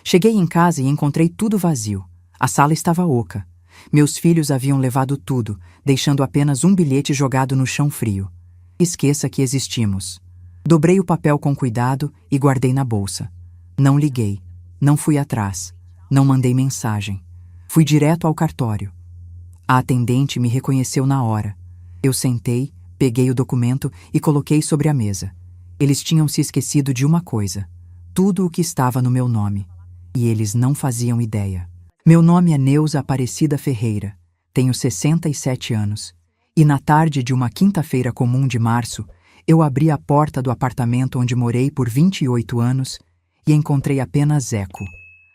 Cheguei em casa e encontrei tudo vazio. A sala estava oca. Meus filhos haviam levado tudo, deixando apenas um bilhete jogado no chão frio. Esqueça que existimos. Dobrei o papel com cuidado e guardei na bolsa. Não liguei, não fui atrás, não mandei mensagem. Fui direto ao cartório. A atendente me reconheceu na hora. Eu sentei, peguei o documento e coloquei sobre a mesa. Eles tinham se esquecido de uma coisa: tudo o que estava no meu nome. E eles não faziam ideia. Meu nome é Neuza Aparecida Ferreira, tenho 67 anos, e na tarde de uma quinta-feira comum de março, eu abri a porta do apartamento onde morei por 28 anos e encontrei apenas eco.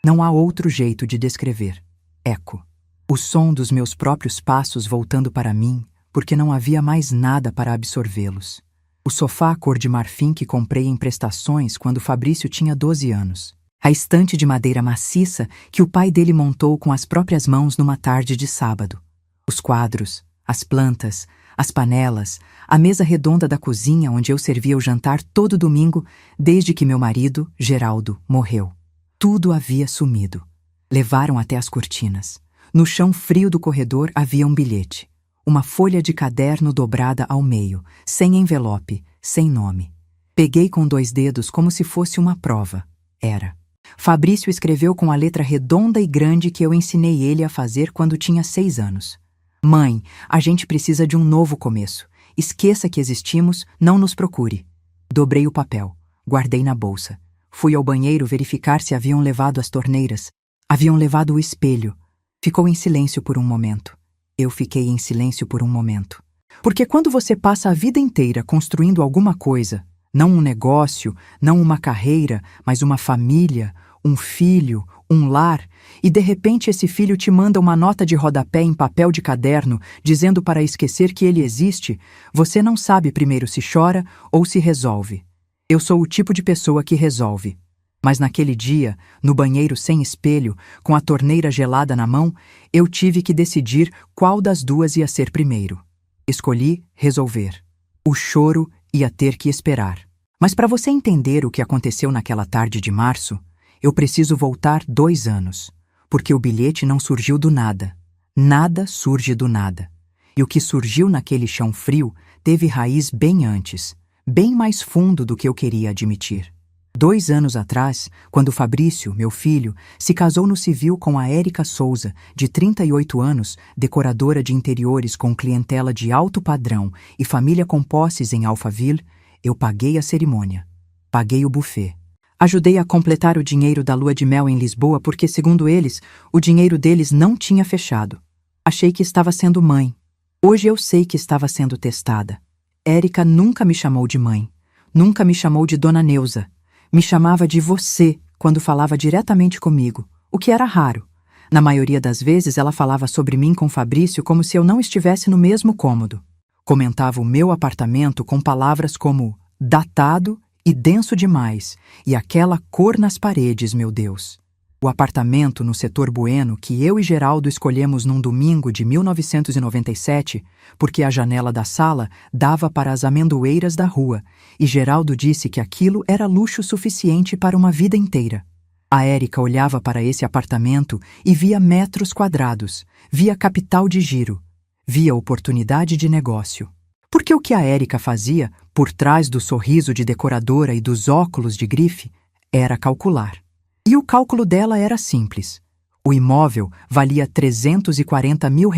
Não há outro jeito de descrever. Eco. O som dos meus próprios passos voltando para mim, porque não havia mais nada para absorvê-los. O sofá cor de marfim que comprei em prestações quando Fabrício tinha 12 anos. A estante de madeira maciça que o pai dele montou com as próprias mãos numa tarde de sábado. Os quadros, as plantas, as panelas, a mesa redonda da cozinha onde eu servia o jantar todo domingo desde que meu marido, Geraldo, morreu. Tudo havia sumido. Levaram até as cortinas. No chão frio do corredor havia um bilhete. Uma folha de caderno dobrada ao meio, sem envelope, sem nome. Peguei com 2 dedos como se fosse uma prova. Era. Fabrício escreveu com a letra redonda e grande que eu ensinei ele a fazer quando tinha 6 anos. Mãe, a gente precisa de um novo começo. Esqueça que existimos, não nos procure. Dobrei o papel, guardei na bolsa. Fui ao banheiro verificar se haviam levado as torneiras. Haviam levado o espelho. Ficou em silêncio por um momento. Eu fiquei em silêncio por um momento. Porque quando você passa a vida inteira construindo alguma coisa, não um negócio, não uma carreira, mas uma família, um filho, um lar, e de repente esse filho te manda uma nota de rodapé em papel de caderno dizendo para esquecer que ele existe, você não sabe primeiro se chora ou se resolve. Eu sou o tipo de pessoa que resolve. Mas naquele dia, no banheiro sem espelho, com a torneira gelada na mão, eu tive que decidir qual das duas ia ser primeiro. Escolhi resolver. O choro ia ter que esperar. Mas para você entender o que aconteceu naquela tarde de março, eu preciso voltar 2 anos, porque o bilhete não surgiu do nada. Nada surge do nada. E o que surgiu naquele chão frio teve raiz bem antes, bem mais fundo do que eu queria admitir. 2 anos atrás, quando Fabrício, meu filho, se casou no civil com a Érica Souza, de 38 anos, decoradora de interiores com clientela de alto padrão e família com posses em Alphaville, eu paguei a cerimônia. Paguei o buffet. Ajudei a completar o dinheiro da lua de mel em Lisboa porque, segundo eles, o dinheiro deles não tinha fechado. Achei que estava sendo mãe. Hoje eu sei que estava sendo testada. Érica nunca me chamou de mãe. Nunca me chamou de Dona Neuza. Me chamava de você quando falava diretamente comigo, o que era raro. Na maioria das vezes ela falava sobre mim com Fabrício como se eu não estivesse no mesmo cômodo. Comentava o meu apartamento com palavras como datado e denso demais, e aquela cor nas paredes, meu Deus. O apartamento no setor Bueno que eu e Geraldo escolhemos num domingo de 1997, porque a janela da sala dava para as amendoeiras da rua, e Geraldo disse que aquilo era luxo suficiente para uma vida inteira. A Érica olhava para esse apartamento e via metros quadrados, via capital de giro, via oportunidade de negócio. Porque o que a Érica fazia, por trás do sorriso de decoradora e dos óculos de grife, era calcular. E o cálculo dela era simples. O imóvel valia R$340 mil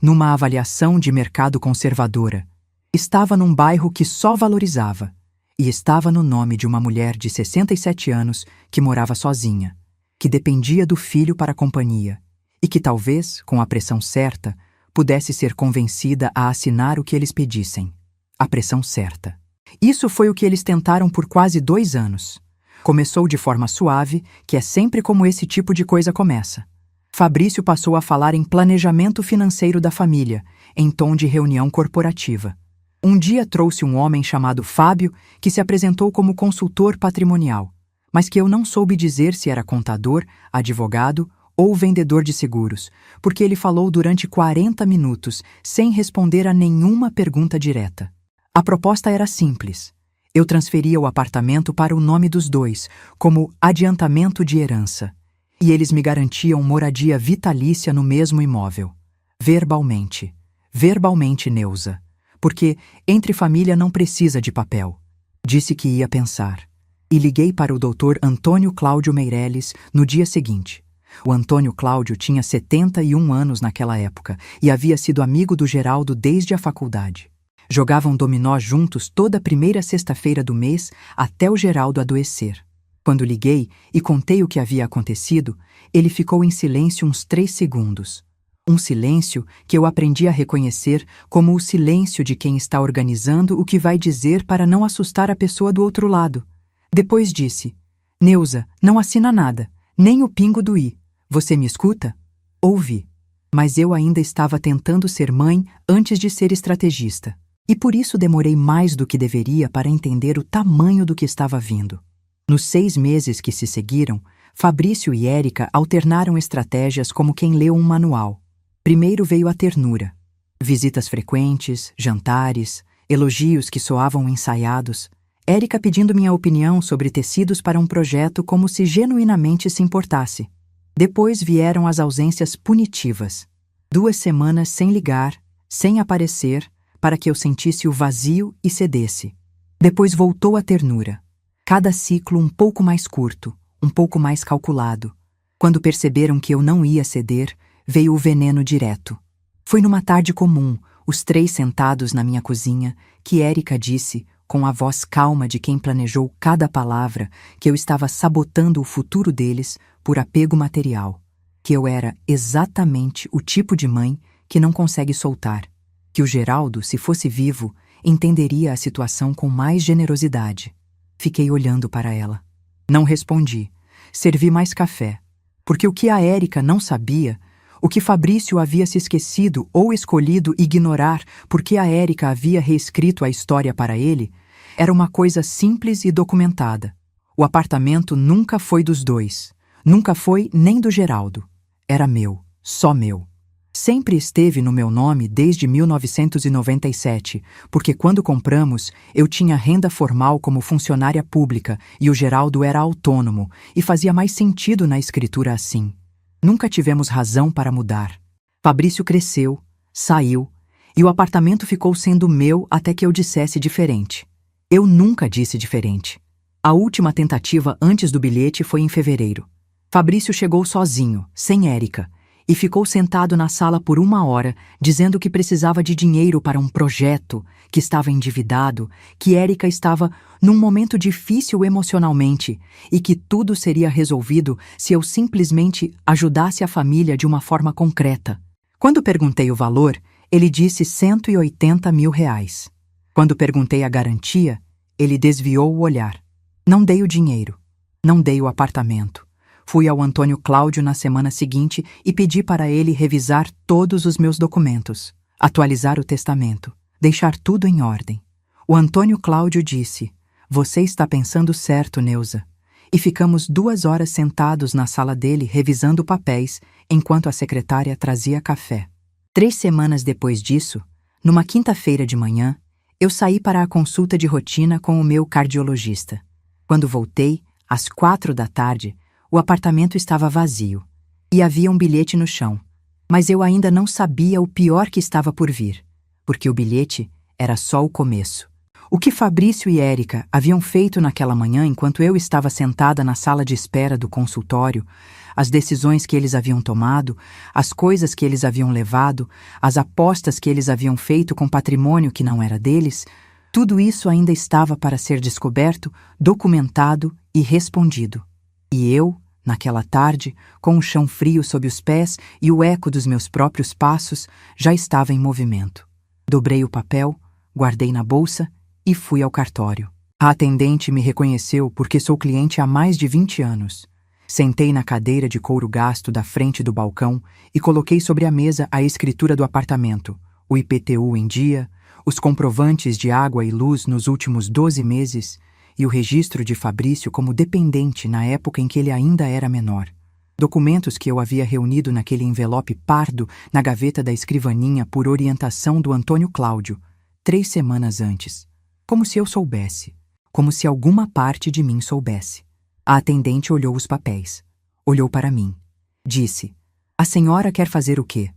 numa avaliação de mercado conservadora. Estava num bairro que só valorizava. E estava no nome de uma mulher de 67 anos que morava sozinha, que dependia do filho para a companhia e que talvez, com a pressão certa, pudesse ser convencida a assinar o que eles pedissem. A pressão certa. Isso foi o que eles tentaram por quase 2 anos. Começou de forma suave, que é sempre como esse tipo de coisa começa. Fabrício passou a falar em planejamento financeiro da família, em tom de reunião corporativa. Um dia trouxe um homem chamado Fábio, que se apresentou como consultor patrimonial, mas que eu não soube dizer se era contador, advogado ou vendedor de seguros, porque ele falou durante 40 minutos, sem responder a nenhuma pergunta direta. A proposta era simples. Eu transferia o apartamento para o nome dos dois, como adiantamento de herança. E eles me garantiam moradia vitalícia no mesmo imóvel. Verbalmente. Verbalmente, Neuza. Porque entre família não precisa de papel. Disse que ia pensar. E liguei para o Dr. Antônio Cláudio Meireles no dia seguinte. O Antônio Cláudio tinha 71 anos naquela época e havia sido amigo do Geraldo desde a faculdade. Jogavam dominó juntos toda a primeira sexta-feira do mês até o Geraldo adoecer. Quando liguei e contei o que havia acontecido, ele ficou em silêncio uns 3 segundos. Um silêncio que eu aprendi a reconhecer como o silêncio de quem está organizando o que vai dizer para não assustar a pessoa do outro lado. Depois disse: Neuza, não assina nada, nem o pingo do i. Você me escuta? Ouvi. Mas eu ainda estava tentando ser mãe antes de ser estrategista. E por isso demorei mais do que deveria para entender o tamanho do que estava vindo. Nos 6 meses que se seguiram, Fabrício e Érica alternaram estratégias como quem leu um manual. Primeiro veio a ternura. Visitas frequentes, jantares, elogios que soavam ensaiados. Érica pedindo minha opinião sobre tecidos para um projeto como se genuinamente se importasse. Depois vieram as ausências punitivas. 2 semanas sem ligar, sem aparecer, para que eu sentisse o vazio e cedesse. Depois voltou a ternura. Cada ciclo um pouco mais curto, um pouco mais calculado. Quando perceberam que eu não ia ceder, veio o veneno direto. Foi numa tarde comum, os 3 sentados na minha cozinha, que Érica disse, com a voz calma de quem planejou cada palavra, que eu estava sabotando o futuro deles por apego material, que eu era exatamente o tipo de mãe que não consegue soltar, que o Geraldo, se fosse vivo, entenderia a situação com mais generosidade. Fiquei olhando para ela. Não respondi. Servi mais café. Porque o que a Érica não sabia, o que Fabrício havia se esquecido ou escolhido ignorar porque a Érica havia reescrito a história para ele, era uma coisa simples e documentada. O apartamento nunca foi dos dois. Nunca foi nem do Geraldo. Era meu, só meu. Sempre esteve no meu nome desde 1997, porque quando compramos, eu tinha renda formal como funcionária pública e o Geraldo era autônomo, e fazia mais sentido na escritura assim. Nunca tivemos razão para mudar. Fabrício cresceu, saiu, e o apartamento ficou sendo meu até que eu dissesse diferente. Eu nunca disse diferente. A última tentativa antes do bilhete foi em fevereiro. Fabrício chegou sozinho, sem Érica, e ficou sentado na sala por 1 hora, dizendo que precisava de dinheiro para um projeto, que estava endividado, que Érica estava num momento difícil emocionalmente e que tudo seria resolvido se eu simplesmente ajudasse a família de uma forma concreta. Quando perguntei o valor, ele disse R$180 mil. Quando perguntei a garantia, ele desviou o olhar. Não dei o dinheiro. Não dei o apartamento. Fui ao Antônio Cláudio na semana seguinte e pedi para ele revisar todos os meus documentos, atualizar o testamento, deixar tudo em ordem. O Antônio Cláudio disse: Você está pensando certo, Neuza. E ficamos 2 horas sentados na sala dele revisando papéis, enquanto a secretária trazia café. 3 semanas depois disso, numa quinta-feira de manhã, eu saí para a consulta de rotina com o meu cardiologista. Quando voltei, às 4 da tarde, o apartamento estava vazio e havia um bilhete no chão, mas eu ainda não sabia o pior que estava por vir, porque o bilhete era só o começo. O que Fabrício e Érica haviam feito naquela manhã enquanto eu estava sentada na sala de espera do consultório, as decisões que eles haviam tomado, as coisas que eles haviam levado, as apostas que eles haviam feito com patrimônio que não era deles, tudo isso ainda estava para ser descoberto, documentado e respondido. E eu, naquela tarde, com o chão frio sob os pés e o eco dos meus próprios passos, já estava em movimento. Dobrei o papel, guardei na bolsa e fui ao cartório. A atendente me reconheceu porque sou cliente há mais de 20 anos. Sentei na cadeira de couro gasto da frente do balcão e coloquei sobre a mesa a escritura do apartamento, o IPTU em dia, os comprovantes de água e luz nos últimos 12 meses e o registro de Fabrício como dependente na época em que ele ainda era menor. Documentos que eu havia reunido naquele envelope pardo na gaveta da escrivaninha por orientação do Antônio Cláudio, 3 semanas antes. Como se eu soubesse. como se alguma parte de mim soubesse. A atendente olhou os papéis. Olhou para mim. Disse: "A senhora quer fazer o quê?"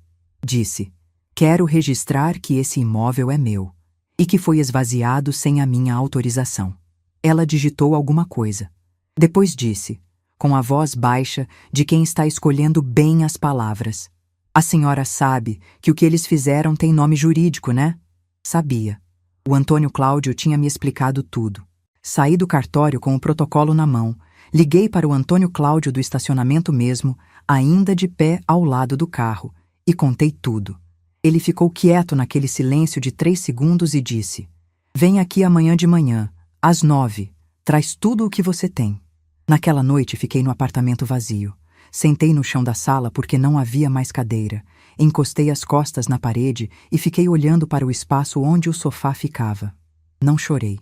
Disse: "Quero registrar que esse imóvel é meu e que foi esvaziado sem a minha autorização." Ela digitou alguma coisa. Depois disse, com a voz baixa de quem está escolhendo bem as palavras: "A senhora sabe que o que eles fizeram tem nome jurídico, né?" Sabia. O Antônio Cláudio tinha me explicado tudo. Saí do cartório com o protocolo na mão, liguei para o Antônio Cláudio do estacionamento mesmo, ainda de pé ao lado do carro, e contei tudo. Ele ficou quieto naquele silêncio de 3 segundos e disse: "Vem aqui amanhã de manhã, às 9, traz tudo o que você tem." Naquela noite fiquei no apartamento vazio. Sentei no chão da sala porque não havia mais cadeira. Encostei as costas na parede e fiquei olhando para o espaço onde o sofá ficava. Não chorei.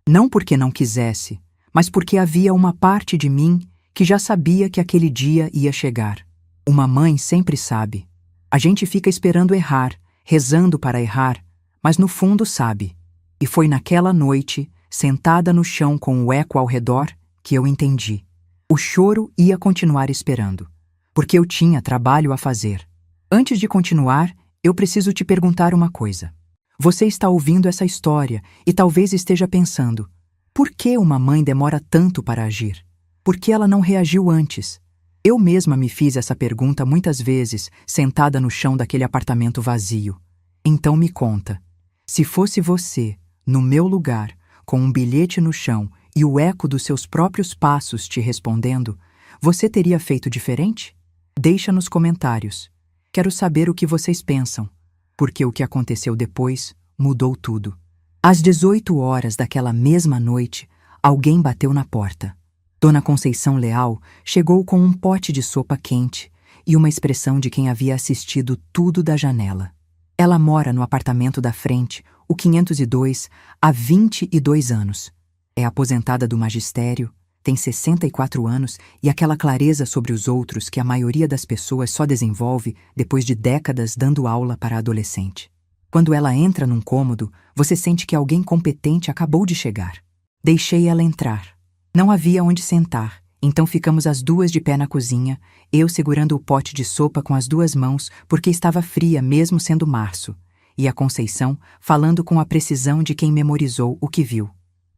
Não porque não quisesse, mas porque havia uma parte de mim que já sabia que aquele dia ia chegar. Uma mãe sempre sabe. A gente fica esperando errar, rezando para errar, mas no fundo sabe. E foi naquela noite, sentada no chão com o eco ao redor, que eu entendi. O choro ia continuar esperando, porque eu tinha trabalho a fazer. Antes de continuar, eu preciso te perguntar uma coisa. Você está ouvindo essa história e talvez esteja pensando: por que uma mãe demora tanto para agir? Por que ela não reagiu antes? Eu mesma me fiz essa pergunta muitas vezes, sentada no chão daquele apartamento vazio. Então me conta, se fosse você, no meu lugar, com um bilhete no chão e o eco dos seus próprios passos te respondendo, você teria feito diferente? Deixa nos comentários. Quero saber o que vocês pensam, porque o que aconteceu depois mudou tudo. Às 18 horas daquela mesma noite, alguém bateu na porta. Dona Conceição Leal chegou com um pote de sopa quente e uma expressão de quem havia assistido tudo da janela. Ela mora no apartamento da frente, o 502, há 22 anos. É aposentada do magistério, tem 64 anos e aquela clareza sobre os outros que a maioria das pessoas só desenvolve depois de décadas dando aula para adolescente. Quando ela entra num cômodo, você sente que alguém competente acabou de chegar. Deixei ela entrar. Não havia onde sentar, então ficamos as duas de pé na cozinha, eu segurando o pote de sopa com as 2 mãos porque estava fria mesmo sendo março, e a Conceição falando com a precisão de quem memorizou o que viu.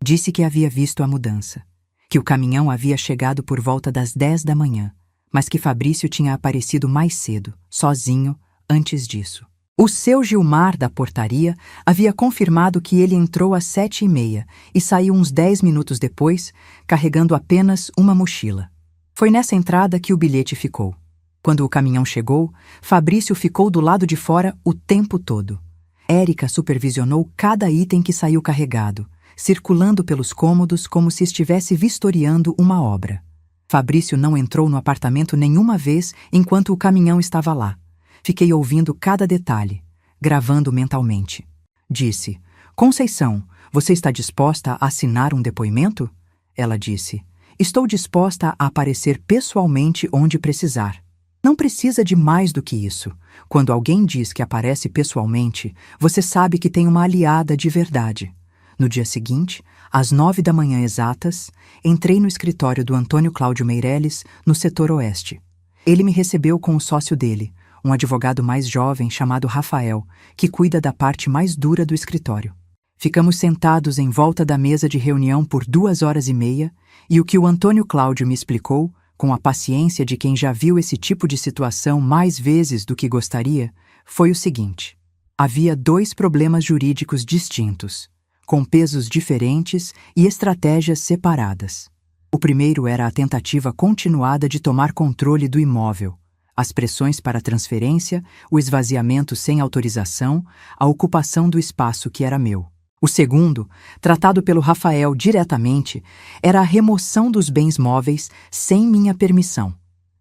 Disse que havia visto a mudança, que o caminhão havia chegado por volta das 10 da manhã, mas que Fabrício tinha aparecido mais cedo, sozinho, antes disso. O seu Gilmar, da portaria, havia confirmado que ele entrou às 7h30 e saiu uns 10 minutos depois, carregando apenas uma mochila. Foi nessa entrada que o bilhete ficou. Quando o caminhão chegou, Fabrício ficou do lado de fora o tempo todo. Érica supervisionou cada item que saiu carregado, circulando pelos cômodos como se estivesse vistoriando uma obra. Fabrício não entrou no apartamento nenhuma vez enquanto o caminhão estava lá. Fiquei ouvindo cada detalhe, gravando mentalmente. Disse: "Conceição, você está disposta a assinar um depoimento?" Ela disse: "Estou disposta a aparecer pessoalmente onde precisar." Não precisa de mais do que isso. Quando alguém diz que aparece pessoalmente, você sabe que tem uma aliada de verdade. No dia seguinte, às 9 da manhã exatas, entrei no escritório do Antônio Cláudio Meireles, no setor oeste. Ele me recebeu com o sócio dele, um advogado mais jovem chamado Rafael, que cuida da parte mais dura do escritório. Ficamos sentados em volta da mesa de reunião por 2h30 e o que o Antônio Cláudio me explicou, com a paciência de quem já viu esse tipo de situação mais vezes do que gostaria, foi o seguinte: havia 2 problemas jurídicos distintos, com pesos diferentes e estratégias separadas. O primeiro era a tentativa continuada de tomar controle do imóvel, as pressões para a transferência, o esvaziamento sem autorização, a ocupação do espaço que era meu. O segundo, tratado pelo Rafael diretamente, era a remoção dos bens móveis sem minha permissão.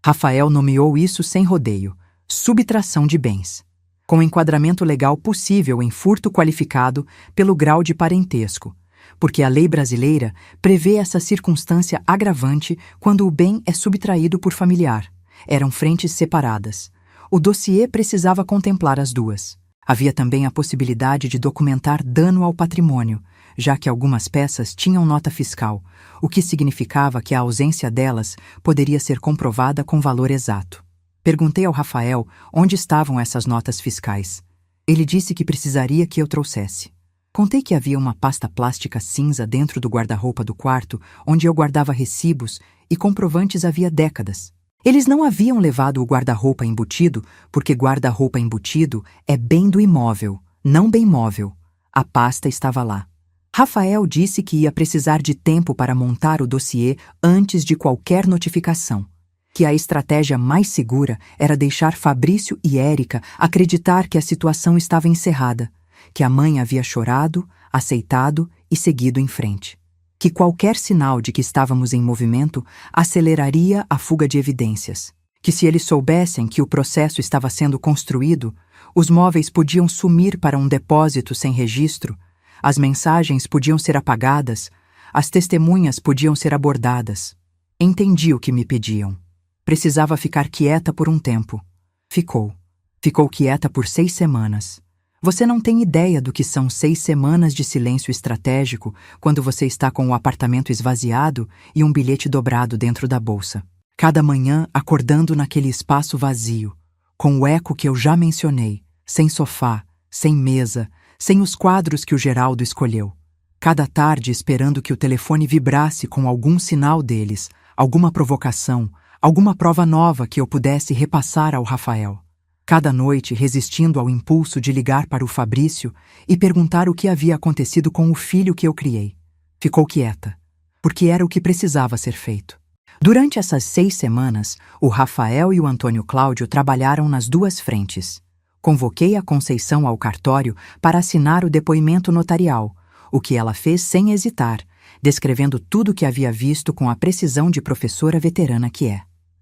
Rafael nomeou isso sem rodeio: subtração de bens, com enquadramento legal possível em furto qualificado pelo grau de parentesco, porque a lei brasileira prevê essa circunstância agravante quando o bem é subtraído por familiar. Eram frentes separadas. O dossiê precisava contemplar as duas. Havia também a possibilidade de documentar dano ao patrimônio, já que algumas peças tinham nota fiscal, o que significava que a ausência delas poderia ser comprovada com valor exato. Perguntei ao Rafael onde estavam essas notas fiscais. Ele disse que precisaria que eu trouxesse. Contei que havia uma pasta plástica cinza dentro do guarda-roupa do quarto, onde eu guardava recibos e comprovantes havia décadas. Eles não haviam levado o guarda-roupa embutido, porque guarda-roupa embutido é bem do imóvel, não bem móvel. A pasta estava lá. Rafael disse que ia precisar de tempo para montar o dossiê antes de qualquer notificação. Que a estratégia mais segura era deixar Fabrício e Érica acreditar que a situação estava encerrada, que a mãe havia chorado, aceitado e seguido em frente. Que qualquer sinal de que estávamos em movimento aceleraria a fuga de evidências. Que se eles soubessem que o processo estava sendo construído, os móveis podiam sumir para um depósito sem registro, as mensagens podiam ser apagadas, as testemunhas podiam ser abordadas. Entendi o que me pediam. Precisava ficar quieta por um tempo. Ficou. Ficou quieta por 6 semanas. Você não tem ideia do que são 6 semanas de silêncio estratégico quando você está com o apartamento esvaziado e um bilhete dobrado dentro da bolsa. Cada manhã acordando naquele espaço vazio, com o eco que eu já mencionei, sem sofá, sem mesa, sem os quadros que o Geraldo escolheu. Cada tarde esperando que o telefone vibrasse com algum sinal deles, alguma provocação, alguma prova nova que eu pudesse repassar ao Rafael. Cada noite resistindo ao impulso de ligar para o Fabrício e perguntar o que havia acontecido com o filho que eu criei. Ficou quieta, porque era o que precisava ser feito. Durante essas 6 semanas, o Rafael e o Antônio Cláudio trabalharam nas 2 frentes. Convoquei a Conceição ao cartório para assinar o depoimento notarial, o que ela fez sem hesitar, descrevendo tudo o que havia visto com a precisão de professora veterana que é.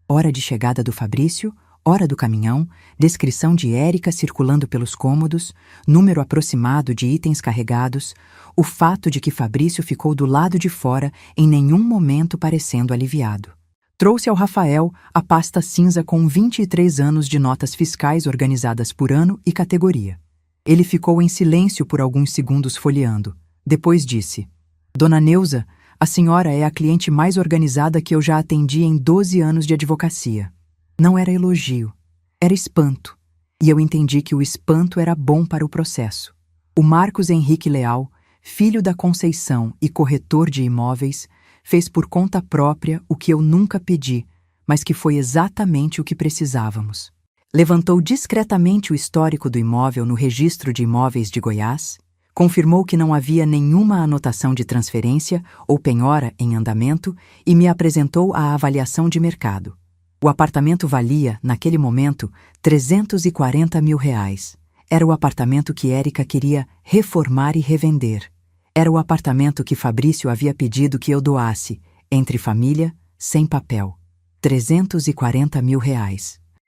Hora de chegada do Fabrício, hora do caminhão, descrição de Érica circulando pelos cômodos, número aproximado de itens carregados, o fato de que Fabrício ficou do lado de fora em nenhum momento parecendo aliviado. Trouxe ao Rafael a pasta cinza com 23 anos de notas fiscais organizadas por ano e categoria. Ele ficou em silêncio por alguns segundos folheando. Depois disse: Dona Neuza, a senhora é a cliente mais organizada que eu já atendi em 12 anos de advocacia. Não era elogio, era espanto, e eu entendi que o espanto era bom para o processo. O Marcos Henrique Leal, filho da Conceição e corretor de imóveis, fez por conta própria o que eu nunca pedi, mas que foi exatamente o que precisávamos. Levantou discretamente o histórico do imóvel no Registro de Imóveis de Goiás, confirmou que não havia nenhuma anotação de transferência ou penhora em andamento e me apresentou a avaliação de mercado. O apartamento valia, naquele momento, R$340 mil. Era o apartamento que Érica queria reformar e revender. Era o apartamento que Fabrício havia pedido que eu doasse, entre família, sem papel. R$340 mil.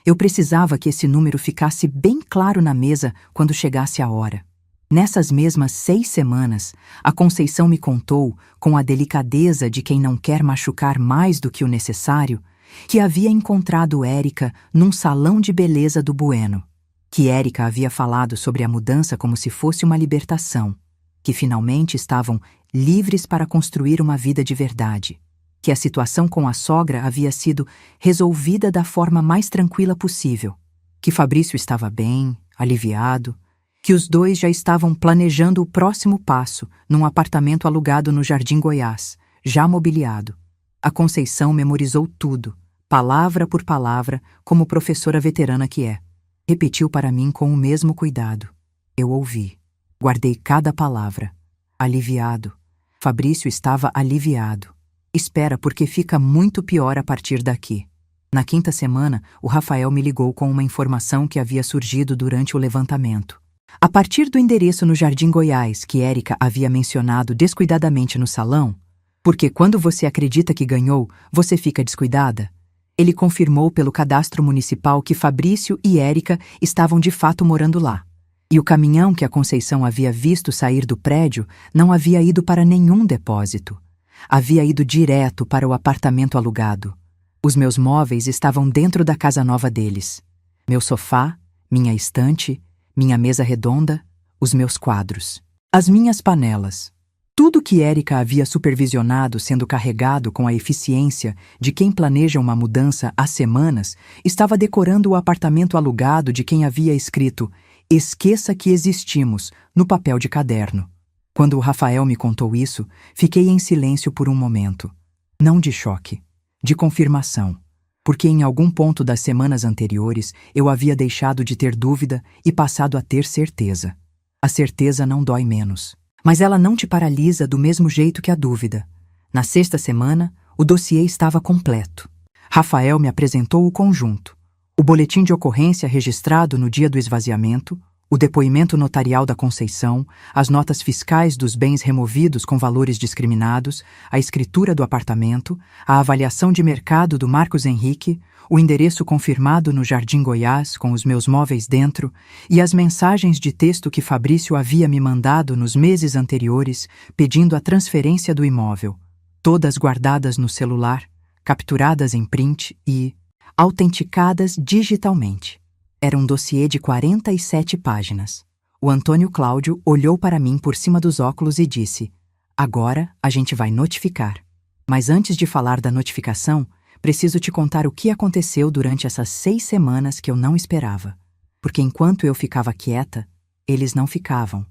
Eu precisava que esse número ficasse bem claro na mesa quando chegasse a hora. Nessas mesmas 6 semanas, a Conceição me contou, com a delicadeza de quem não quer machucar mais do que o necessário, que havia encontrado Érica num salão de beleza do Bueno, que Érica havia falado sobre a mudança como se fosse uma libertação, que finalmente estavam livres para construir uma vida de verdade, que a situação com a sogra havia sido resolvida da forma mais tranquila possível, que Fabrício estava bem, aliviado, que os dois já estavam planejando o próximo passo num apartamento alugado no Jardim Goiás, já mobiliado. A Conceição memorizou tudo, palavra por palavra, como professora veterana que é. Repetiu para mim com o mesmo cuidado. Eu ouvi. Guardei cada palavra. Aliviado. Fabrício estava aliviado. Espera, porque fica muito pior a partir daqui. Na 5ª semana, o Rafael me ligou com uma informação que havia surgido durante o levantamento. A partir do endereço no Jardim Goiás que Érica havia mencionado descuidadamente no salão, porque quando você acredita que ganhou, você fica descuidada, ele confirmou pelo cadastro municipal que Fabrício e Érica estavam de fato morando lá. E o caminhão que a Conceição havia visto sair do prédio não havia ido para nenhum depósito. Havia ido direto para o apartamento alugado. Os meus móveis estavam dentro da casa nova deles. Meu sofá, minha estante, minha mesa redonda, os meus quadros, as minhas panelas. Tudo que Érica havia supervisionado sendo carregado com a eficiência de quem planeja uma mudança há semanas estava decorando o apartamento alugado de quem havia escrito "Esqueça que existimos" no papel de caderno. Quando o Rafael me contou isso, fiquei em silêncio por um momento. Não de choque, de confirmação. Porque em algum ponto das semanas anteriores eu havia deixado de ter dúvida e passado a ter certeza. A certeza não dói menos. Mas ela não te paralisa do mesmo jeito que a dúvida. Na sexta semana, o dossiê estava completo. Rafael me apresentou o conjunto: o boletim de ocorrência registrado no dia do esvaziamento, o depoimento notarial da Conceição, as notas fiscais dos bens removidos com valores discriminados, a escritura do apartamento, a avaliação de mercado do Marcos Henrique, o endereço confirmado no Jardim Goiás com os meus móveis dentro e as mensagens de texto que Fabrício havia me mandado nos meses anteriores pedindo a transferência do imóvel, todas guardadas no celular, capturadas em print e autenticadas digitalmente. Era um dossiê de 47 páginas. O Antônio Cláudio olhou para mim por cima dos óculos e disse: "Agora a gente vai notificar. Mas antes de falar da notificação, preciso te contar o que aconteceu durante essas 6 semanas que eu não esperava. Porque enquanto eu ficava quieta, eles não ficavam.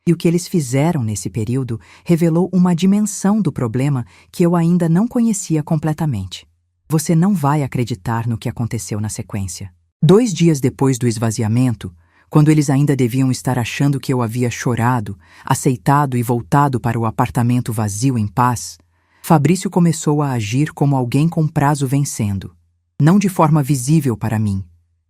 E o que eles fizeram nesse período revelou uma dimensão do problema que eu ainda não conhecia completamente. Você não vai acreditar no que aconteceu na sequência. 2 dias depois do esvaziamento, quando eles ainda deviam estar achando que eu havia chorado, aceitado e voltado para o apartamento vazio em paz, Fabrício começou a agir como alguém com prazo vencendo. Não de forma visível para mim.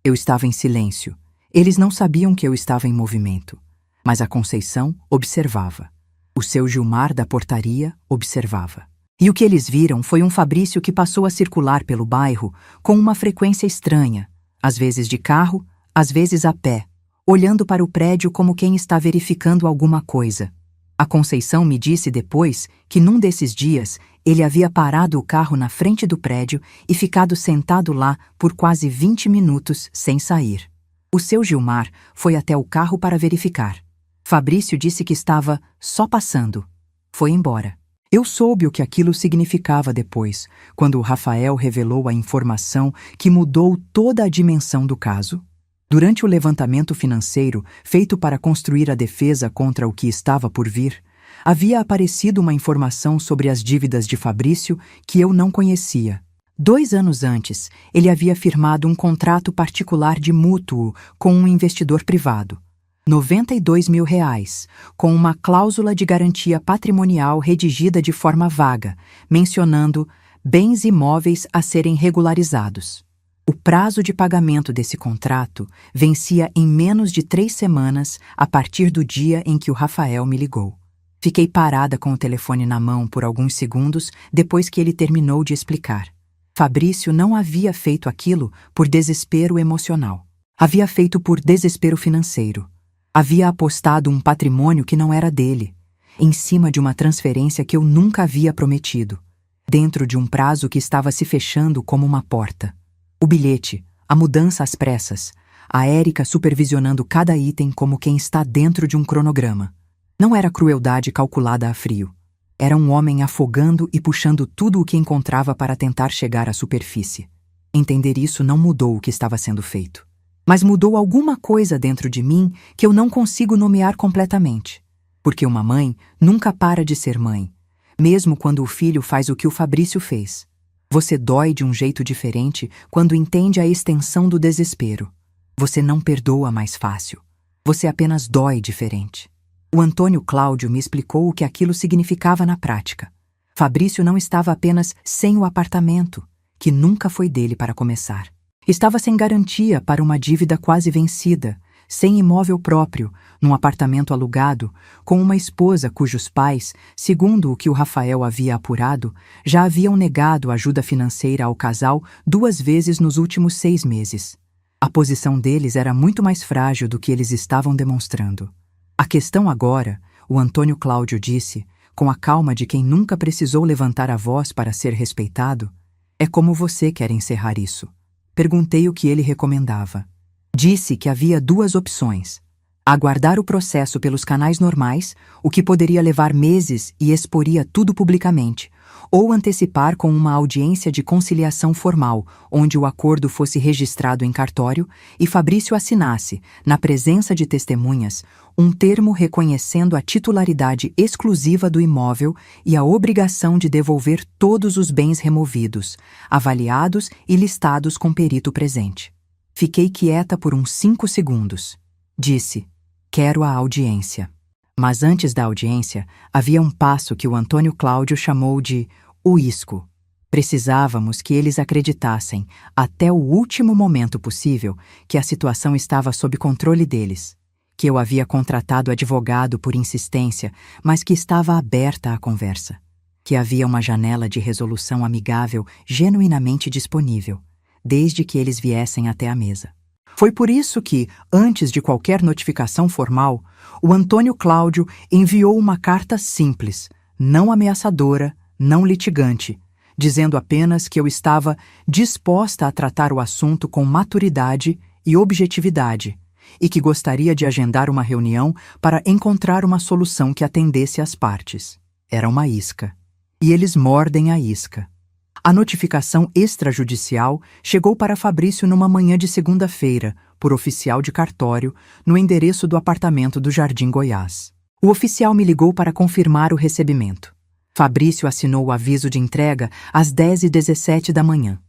Eu estava em silêncio. Eles não sabiam que eu estava em movimento. Mas a Conceição observava. O seu Gilmar da portaria observava. E o que eles viram foi um Fabrício que passou a circular pelo bairro com uma frequência estranha, às vezes de carro, às vezes a pé, olhando para o prédio como quem está verificando alguma coisa. A Conceição me disse depois que num desses dias ele havia parado o carro na frente do prédio e ficado sentado lá por quase 20 minutos sem sair. O seu Gilmar foi até o carro para verificar. Fabrício disse que estava só passando. Foi embora. Eu soube o que aquilo significava depois, quando o Rafael revelou a informação que mudou toda a dimensão do caso. Durante o levantamento financeiro feito para construir a defesa contra o que estava por vir, havia aparecido uma informação sobre as dívidas de Fabrício que eu não conhecia. 2 anos antes, ele havia firmado um contrato particular de mútuo com um investidor privado. R$92 mil, com uma cláusula de garantia patrimonial redigida de forma vaga, mencionando bens imóveis a serem regularizados. O prazo de pagamento desse contrato vencia em menos de 3 semanas a partir do dia em que o Rafael me ligou. Fiquei parada com o telefone na mão por alguns segundos depois que ele terminou de explicar. Fabrício não havia feito aquilo por desespero emocional. Havia feito por desespero financeiro. Havia apostado um patrimônio que não era dele, em cima de uma transferência que eu nunca havia prometido, dentro de um prazo que estava se fechando como uma porta. O bilhete, a mudança às pressas, a Érica supervisionando cada item como quem está dentro de um cronograma. Não era crueldade calculada a frio. Era um homem afogando e puxando tudo o que encontrava para tentar chegar à superfície. Entender isso não mudou o que estava sendo feito. Mas mudou alguma coisa dentro de mim que eu não consigo nomear completamente. Porque uma mãe nunca para de ser mãe, mesmo quando o filho faz o que o Fabrício fez. Você dói de um jeito diferente quando entende a extensão do desespero. Você não perdoa mais fácil. Você apenas dói diferente. O Antônio Cláudio me explicou o que aquilo significava na prática. Fabrício não estava apenas sem o apartamento, que nunca foi dele para começar. Estava sem garantia para uma dívida quase vencida, sem imóvel próprio, num apartamento alugado, com uma esposa cujos pais, segundo o que o Rafael havia apurado, já haviam negado ajuda financeira ao casal 2 vezes nos últimos 6 meses. A posição deles era muito mais frágil do que eles estavam demonstrando. A questão agora, o Antônio Cláudio disse, com a calma de quem nunca precisou levantar a voz para ser respeitado, é como você quer encerrar isso. Perguntei o que ele recomendava. Disse que havia 2 opções. Aguardar o processo pelos canais normais, o que poderia levar meses e exporia tudo publicamente, ou antecipar com uma audiência de conciliação formal, onde o acordo fosse registrado em cartório e Fabrício assinasse, na presença de testemunhas, um termo reconhecendo a titularidade exclusiva do imóvel e a obrigação de devolver todos os bens removidos, avaliados e listados com perito presente. Fiquei quieta por uns 5 segundos. Disse: "Quero a audiência." Mas antes da audiência, havia um passo que o Antônio Cláudio chamou de uísco. Precisávamos que eles acreditassem, até o último momento possível, que a situação estava sob controle deles, que eu havia contratado advogado por insistência, mas que estava aberta à conversa, que havia uma janela de resolução amigável genuinamente disponível, desde que eles viessem até a mesa. Foi por isso que, antes de qualquer notificação formal, o Antônio Cláudio enviou uma carta simples, não ameaçadora, não litigante, dizendo apenas que eu estava disposta a tratar o assunto com maturidade e objetividade e que gostaria de agendar uma reunião para encontrar uma solução que atendesse às partes. Era uma isca. E eles mordem a isca. A notificação extrajudicial chegou para Fabrício numa manhã de segunda-feira, por oficial de cartório, no endereço do apartamento do Jardim Goiás. O oficial me ligou para confirmar o recebimento. Fabrício assinou o aviso de entrega às 10h17 da manhã.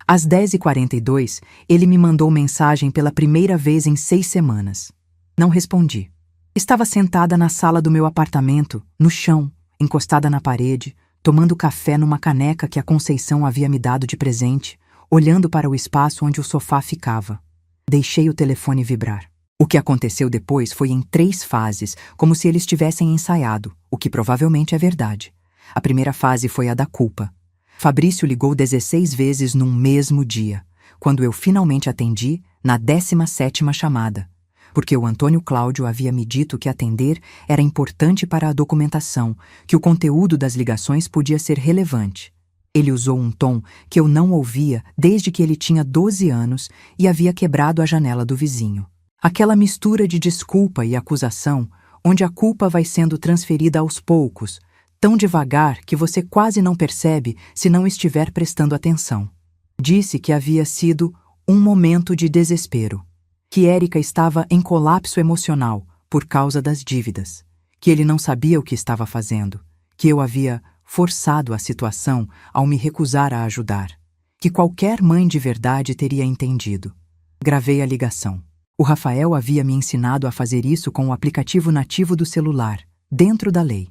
Às 10h42, ele me mandou mensagem pela primeira vez em 6 semanas. Não respondi. Estava sentada na sala do meu apartamento, no chão, encostada na parede, tomando café numa caneca que a Conceição havia me dado de presente, olhando para o espaço onde o sofá ficava. Deixei o telefone vibrar. O que aconteceu depois foi em 3 fases, como se eles tivessem ensaiado, o que provavelmente é verdade. A primeira fase foi a da culpa. Fabrício ligou 16 vezes num mesmo dia, quando eu finalmente atendi, na 17ª chamada, porque o Antônio Cláudio havia me dito que atender era importante para a documentação, que o conteúdo das ligações podia ser relevante. Ele usou um tom que eu não ouvia desde que ele tinha 12 anos e havia quebrado a janela do vizinho. Aquela mistura de desculpa e acusação, onde a culpa vai sendo transferida aos poucos, tão devagar que você quase não percebe se não estiver prestando atenção. Disse que havia sido um momento de desespero, que Érica estava em colapso emocional por causa das dívidas, que ele não sabia o que estava fazendo, que eu havia forçado a situação ao me recusar a ajudar, que qualquer mãe de verdade teria entendido. Gravei a ligação. O Rafael havia me ensinado a fazer isso com o aplicativo nativo do celular, dentro da lei.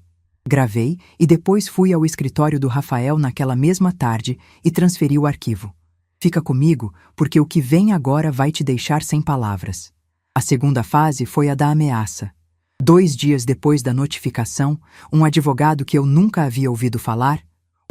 Gravei e depois fui ao escritório do Rafael naquela mesma tarde e transferi o arquivo. Fica comigo, porque o que vem agora vai te deixar sem palavras. A segunda fase foi a da ameaça. 2 dias depois da notificação, um advogado que eu nunca havia ouvido falar,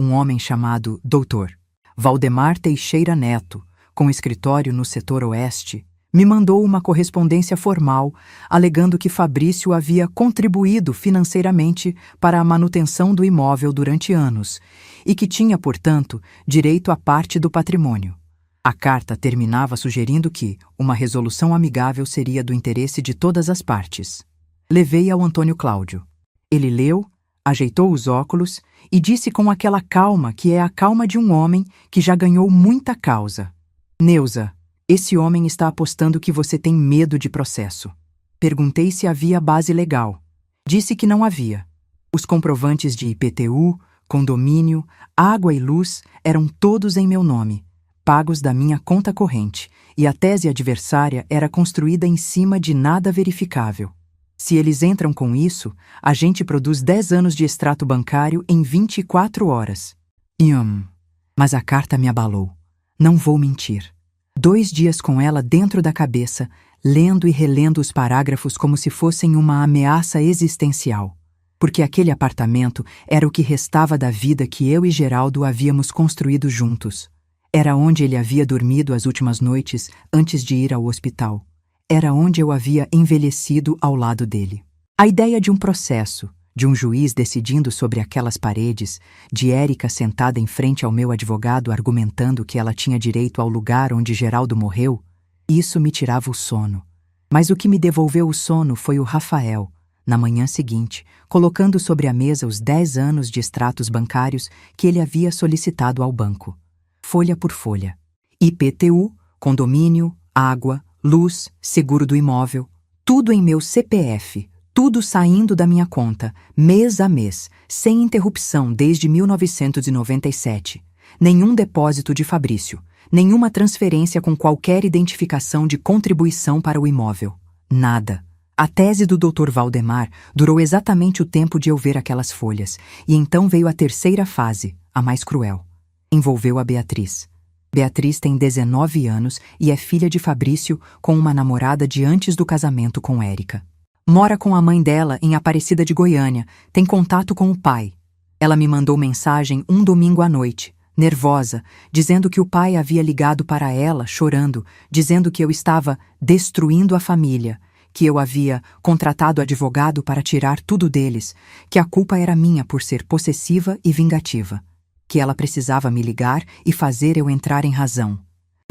um homem chamado Dr. Valdemar Teixeira Neto, com escritório no setor oeste, me mandou uma correspondência formal alegando que Fabrício havia contribuído financeiramente para a manutenção do imóvel durante anos e que tinha, portanto, direito à parte do patrimônio. A carta terminava sugerindo que uma resolução amigável seria do interesse de todas as partes. Levei ao Antônio Cláudio. Ele leu, ajeitou os óculos e disse com aquela calma que é a calma de um homem que já ganhou muita causa: "Neuza, esse homem está apostando que você tem medo de processo." Perguntei se havia base legal. Disse que não havia. Os comprovantes de IPTU, condomínio, água e luz eram todos em meu nome, pagos da minha conta corrente, e a tese adversária era construída em cima de nada verificável. Se eles entram com isso, a gente produz 10 anos de extrato bancário em 24 horas. Mas a carta me abalou. Não vou mentir. 2 dias com ela dentro da cabeça, lendo e relendo os parágrafos como se fossem uma ameaça existencial. Porque aquele apartamento era o que restava da vida que eu e Geraldo havíamos construído juntos. Era onde ele havia dormido as últimas noites antes de ir ao hospital. Era onde eu havia envelhecido ao lado dele. A ideia de um processo, de um juiz decidindo sobre aquelas paredes, de Érica sentada em frente ao meu advogado argumentando que ela tinha direito ao lugar onde Geraldo morreu, isso me tirava o sono. Mas o que me devolveu o sono foi o Rafael, na manhã seguinte, colocando sobre a mesa os 10 anos de extratos bancários que ele havia solicitado ao banco. Folha por folha. IPTU, condomínio, água, luz, seguro do imóvel, tudo em meu CPF, tudo saindo da minha conta, mês a mês, sem interrupção desde 1997. Nenhum depósito de Fabrício, nenhuma transferência com qualquer identificação de contribuição para o imóvel. Nada. A tese do Dr. Valdemar durou exatamente o tempo de eu ver aquelas folhas, e então veio a terceira fase, a mais cruel. Envolveu a Beatriz. Beatriz tem 19 anos e é filha de Fabrício com uma namorada de antes do casamento com Érica. Mora com a mãe dela em Aparecida de Goiânia, tem contato com o pai. Ela me mandou mensagem um domingo à noite, nervosa, dizendo que o pai havia ligado para ela, chorando, dizendo que eu estava destruindo a família, que eu havia contratado advogado para tirar tudo deles, que a culpa era minha por ser possessiva e vingativa, que ela precisava me ligar e fazer eu entrar em razão.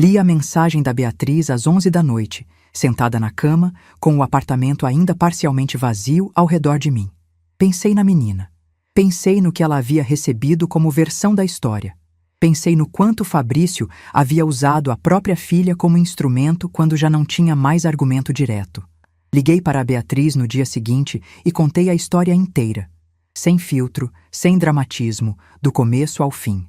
Li a mensagem da Beatriz às 11 da noite, sentada na cama, com o apartamento ainda parcialmente vazio ao redor de mim. Pensei na menina. Pensei no que ela havia recebido como versão da história. Pensei no quanto Fabrício havia usado a própria filha como instrumento quando já não tinha mais argumento direto. Liguei para a Beatriz no dia seguinte e contei a história inteira. Sem filtro, sem dramatismo, do começo ao fim.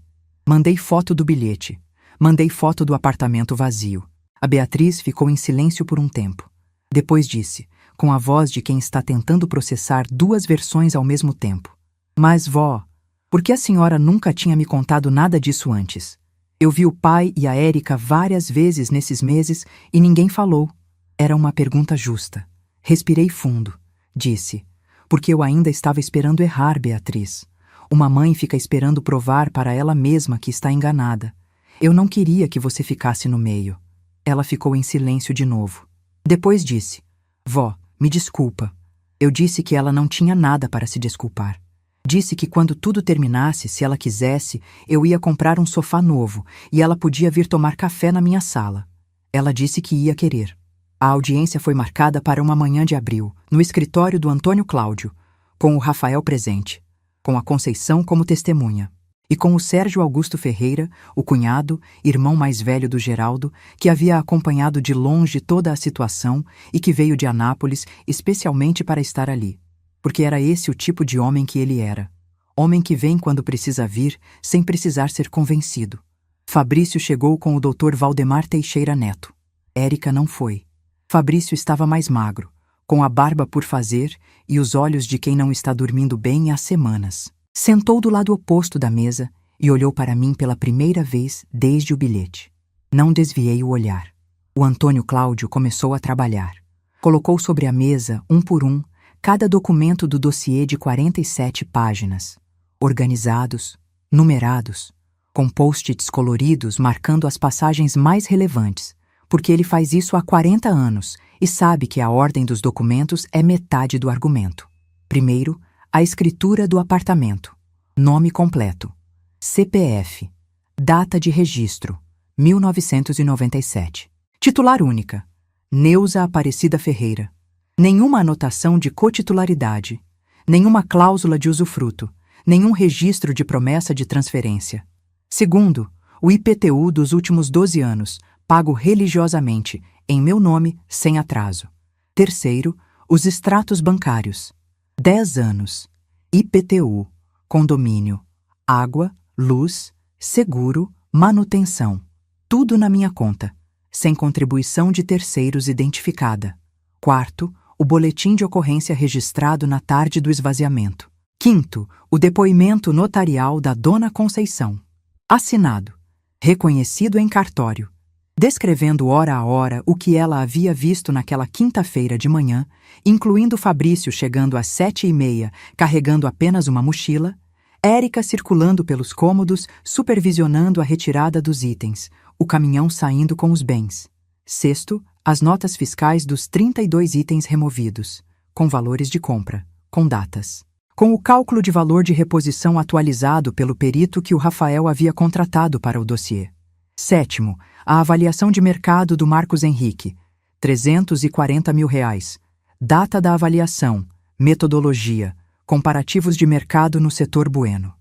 Mandei foto do bilhete. Mandei foto do apartamento vazio. A Beatriz ficou em silêncio por um tempo. Depois disse, com a voz de quem está tentando processar duas versões ao mesmo tempo: "Mas, vó, por que a senhora nunca tinha me contado nada disso antes? Eu vi o pai e a Érica várias vezes nesses meses e ninguém falou." Era uma pergunta justa. Respirei fundo. Disse, porque eu ainda estava esperando errar, Beatriz. Uma mãe fica esperando provar para ela mesma que está enganada. Eu não queria que você ficasse no meio. Ela ficou em silêncio de novo. Depois disse, "Vó, me desculpa." Eu disse que ela não tinha nada para se desculpar. Disse que quando tudo terminasse, se ela quisesse, eu ia comprar um sofá novo e ela podia vir tomar café na minha sala. Ela disse que ia querer. A audiência foi marcada para uma manhã de abril, no escritório do Antônio Cláudio, com o Rafael presente, com a Conceição como testemunha, e com o Sérgio Augusto Ferreira, o cunhado, irmão mais velho do Geraldo, que havia acompanhado de longe toda a situação e que veio de Anápolis especialmente para estar ali, porque era esse o tipo de homem que ele era. Homem que vem quando precisa vir, sem precisar ser convencido. Fabrício chegou com o Dr. Valdemar Teixeira Neto. Érica não foi. Fabrício estava mais magro, com a barba por fazer e os olhos de quem não está dormindo bem há semanas. Sentou do lado oposto da mesa e olhou para mim pela primeira vez desde o bilhete. Não desviei o olhar. O Antônio Cláudio começou a trabalhar. Colocou sobre a mesa, um por um, cada documento do dossiê de 47 páginas, organizados, numerados, com post-its coloridos marcando as passagens mais relevantes, porque ele faz isso há 40 anos e sabe que a ordem dos documentos é metade do argumento. Primeiro, a escritura do apartamento. Nome completo. CPF. Data de registro. 1997. Titular única. Neuza Aparecida Ferreira. Nenhuma anotação de cotitularidade. Nenhuma cláusula de usufruto. Nenhum registro de promessa de transferência. Segundo, o IPTU dos últimos 12 anos, pago religiosamente, em meu nome, sem atraso. Terceiro, os extratos bancários. 10 anos. IPTU, condomínio, água, luz, seguro, manutenção. Tudo na minha conta, sem contribuição de terceiros identificada. Quarto, o boletim de ocorrência registrado na tarde do esvaziamento. Quinto, o depoimento notarial da Dona Conceição. Assinado. Reconhecido em cartório. Descrevendo hora a hora o que ela havia visto naquela quinta-feira de manhã, incluindo Fabrício chegando às 7h30, carregando apenas uma mochila, Érica circulando pelos cômodos, supervisionando a retirada dos itens, o caminhão saindo com os bens. Sexto, as notas fiscais dos 32 itens removidos, com valores de compra, com datas. Com o cálculo de valor de reposição atualizado pelo perito que o Rafael havia contratado para o dossiê. Sétimo, a avaliação de mercado do Marcos Henrique, R$ 340.000. Data da avaliação, metodologia, comparativos de mercado no setor Bueno.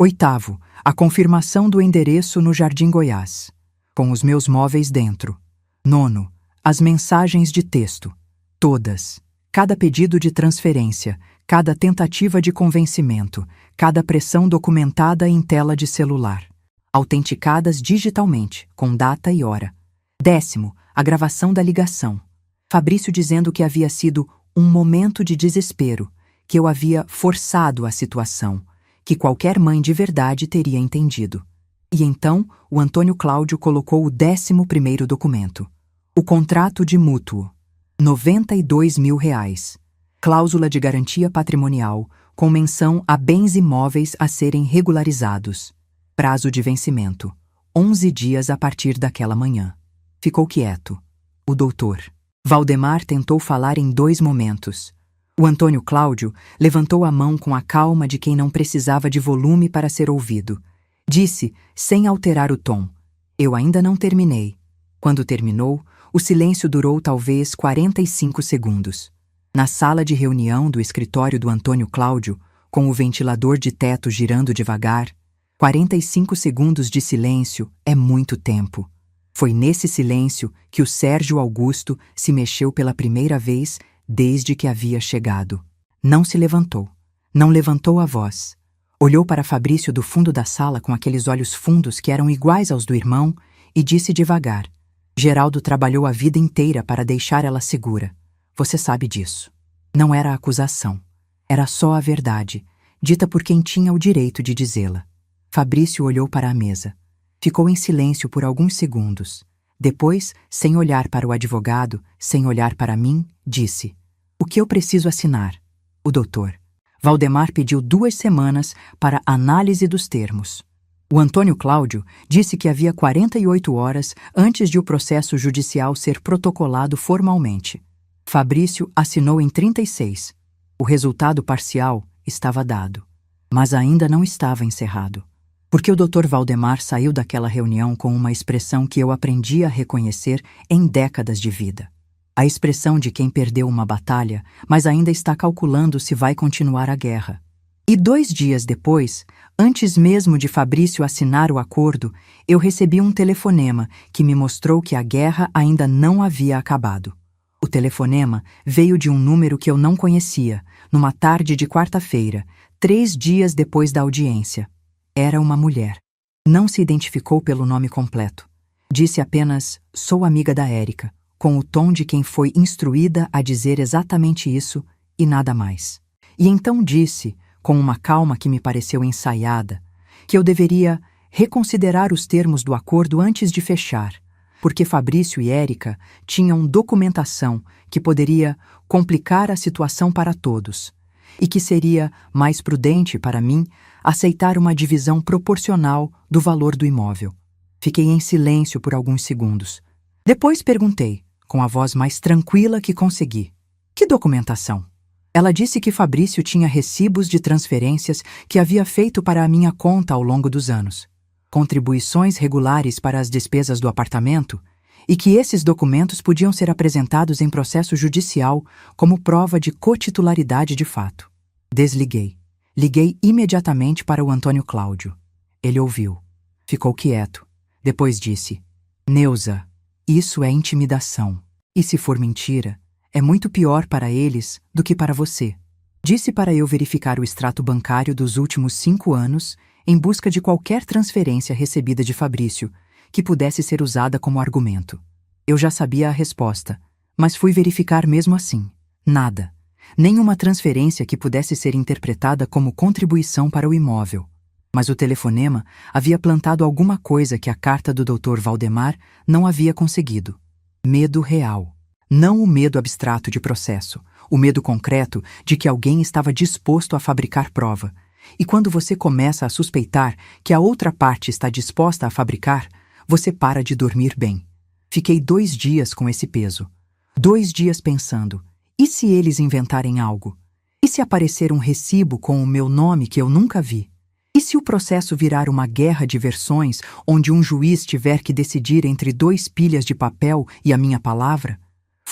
8º, a confirmação do endereço no Jardim Goiás, com os meus móveis dentro. 9º, as mensagens de texto, todas, cada pedido de transferência, cada tentativa de convencimento, cada pressão documentada em tela de celular, autenticadas digitalmente, com data e hora. 10º, a gravação da ligação. Fabrício dizendo que havia sido um momento de desespero, que eu havia forçado a situação, que qualquer mãe de verdade teria entendido. E então, o Antônio Cláudio colocou o 11º documento. O contrato de mútuo. R$ 92.000. Cláusula de garantia patrimonial, com menção a bens imóveis a serem regularizados. Prazo de vencimento. 11 dias a partir daquela manhã. Ficou quieto. O doutor Valdemar tentou falar em 2 momentos. O Antônio Cláudio levantou a mão com a calma de quem não precisava de volume para ser ouvido. Disse, sem alterar o tom: "Eu ainda não terminei." Quando terminou, o silêncio durou talvez 45 segundos. Na sala de reunião do escritório do Antônio Cláudio, com o ventilador de teto girando devagar, 45 segundos de silêncio é muito tempo. Foi nesse silêncio que o Sérgio Augusto se mexeu pela primeira vez desde que havia chegado. Não se levantou. Não levantou a voz. Olhou para Fabrício do fundo da sala com aqueles olhos fundos que eram iguais aos do irmão e disse devagar: "Geraldo trabalhou a vida inteira para deixar ela segura. Você sabe disso." Não era acusação. Era só a verdade, dita por quem tinha o direito de dizê-la. Fabrício olhou para a mesa. Ficou em silêncio por alguns segundos. Depois, sem olhar para o advogado, sem olhar para mim, disse: "O que eu preciso assinar?" O doutor Valdemar pediu 2 semanas para análise dos termos. O Antônio Cláudio disse que havia 48 horas antes de o processo judicial ser protocolado formalmente. Fabrício assinou em 36. O resultado parcial estava dado, mas ainda não estava encerrado. Porque o Dr. Valdemar saiu daquela reunião com uma expressão que eu aprendi a reconhecer em décadas de vida. A expressão de quem perdeu uma batalha, mas ainda está calculando se vai continuar a guerra. E 2 dias depois, antes mesmo de Fabrício assinar o acordo, eu recebi um telefonema que me mostrou que a guerra ainda não havia acabado. O telefonema veio de um número que eu não conhecia, numa tarde de quarta-feira, 3 dias depois da audiência. Era uma mulher. Não se identificou pelo nome completo. Disse apenas: "Sou amiga da Érica", com o tom de quem foi instruída a dizer exatamente isso e nada mais. E então disse, com uma calma que me pareceu ensaiada, que eu deveria reconsiderar os termos do acordo antes de fechar, porque Fabrício e Érica tinham documentação que poderia complicar a situação para todos, e que seria mais prudente para mim aceitar uma divisão proporcional do valor do imóvel. Fiquei em silêncio por alguns segundos. Depois perguntei, com a voz mais tranquila que consegui: "Que documentação?" Ela disse que Fabrício tinha recibos de transferências que havia feito para a minha conta ao longo dos anos, contribuições regulares para as despesas do apartamento, e que esses documentos podiam ser apresentados em processo judicial como prova de cotitularidade de fato. Desliguei. Liguei imediatamente para o Antônio Cláudio. Ele ouviu. Ficou quieto. Depois disse: "Neuza, isso é intimidação. E se for mentira, é muito pior para eles do que para você." Disse para eu verificar o extrato bancário dos últimos 5 anos em busca de qualquer transferência recebida de Fabrício que pudesse ser usada como argumento. Eu já sabia a resposta, mas fui verificar mesmo assim. Nada. Nenhuma transferência que pudesse ser interpretada como contribuição para o imóvel. Mas o telefonema havia plantado alguma coisa que a carta do Dr. Valdemar não havia conseguido. Medo real. Não o medo abstrato de processo, o medo concreto de que alguém estava disposto a fabricar prova. E quando você começa a suspeitar que a outra parte está disposta a fabricar, você para de dormir bem. Fiquei 2 dias com esse peso. 2 dias pensando: e se eles inventarem algo? E se aparecer um recibo com o meu nome que eu nunca vi? E se o processo virar uma guerra de versões onde um juiz tiver que decidir entre 2 pilhas de papel e a minha palavra?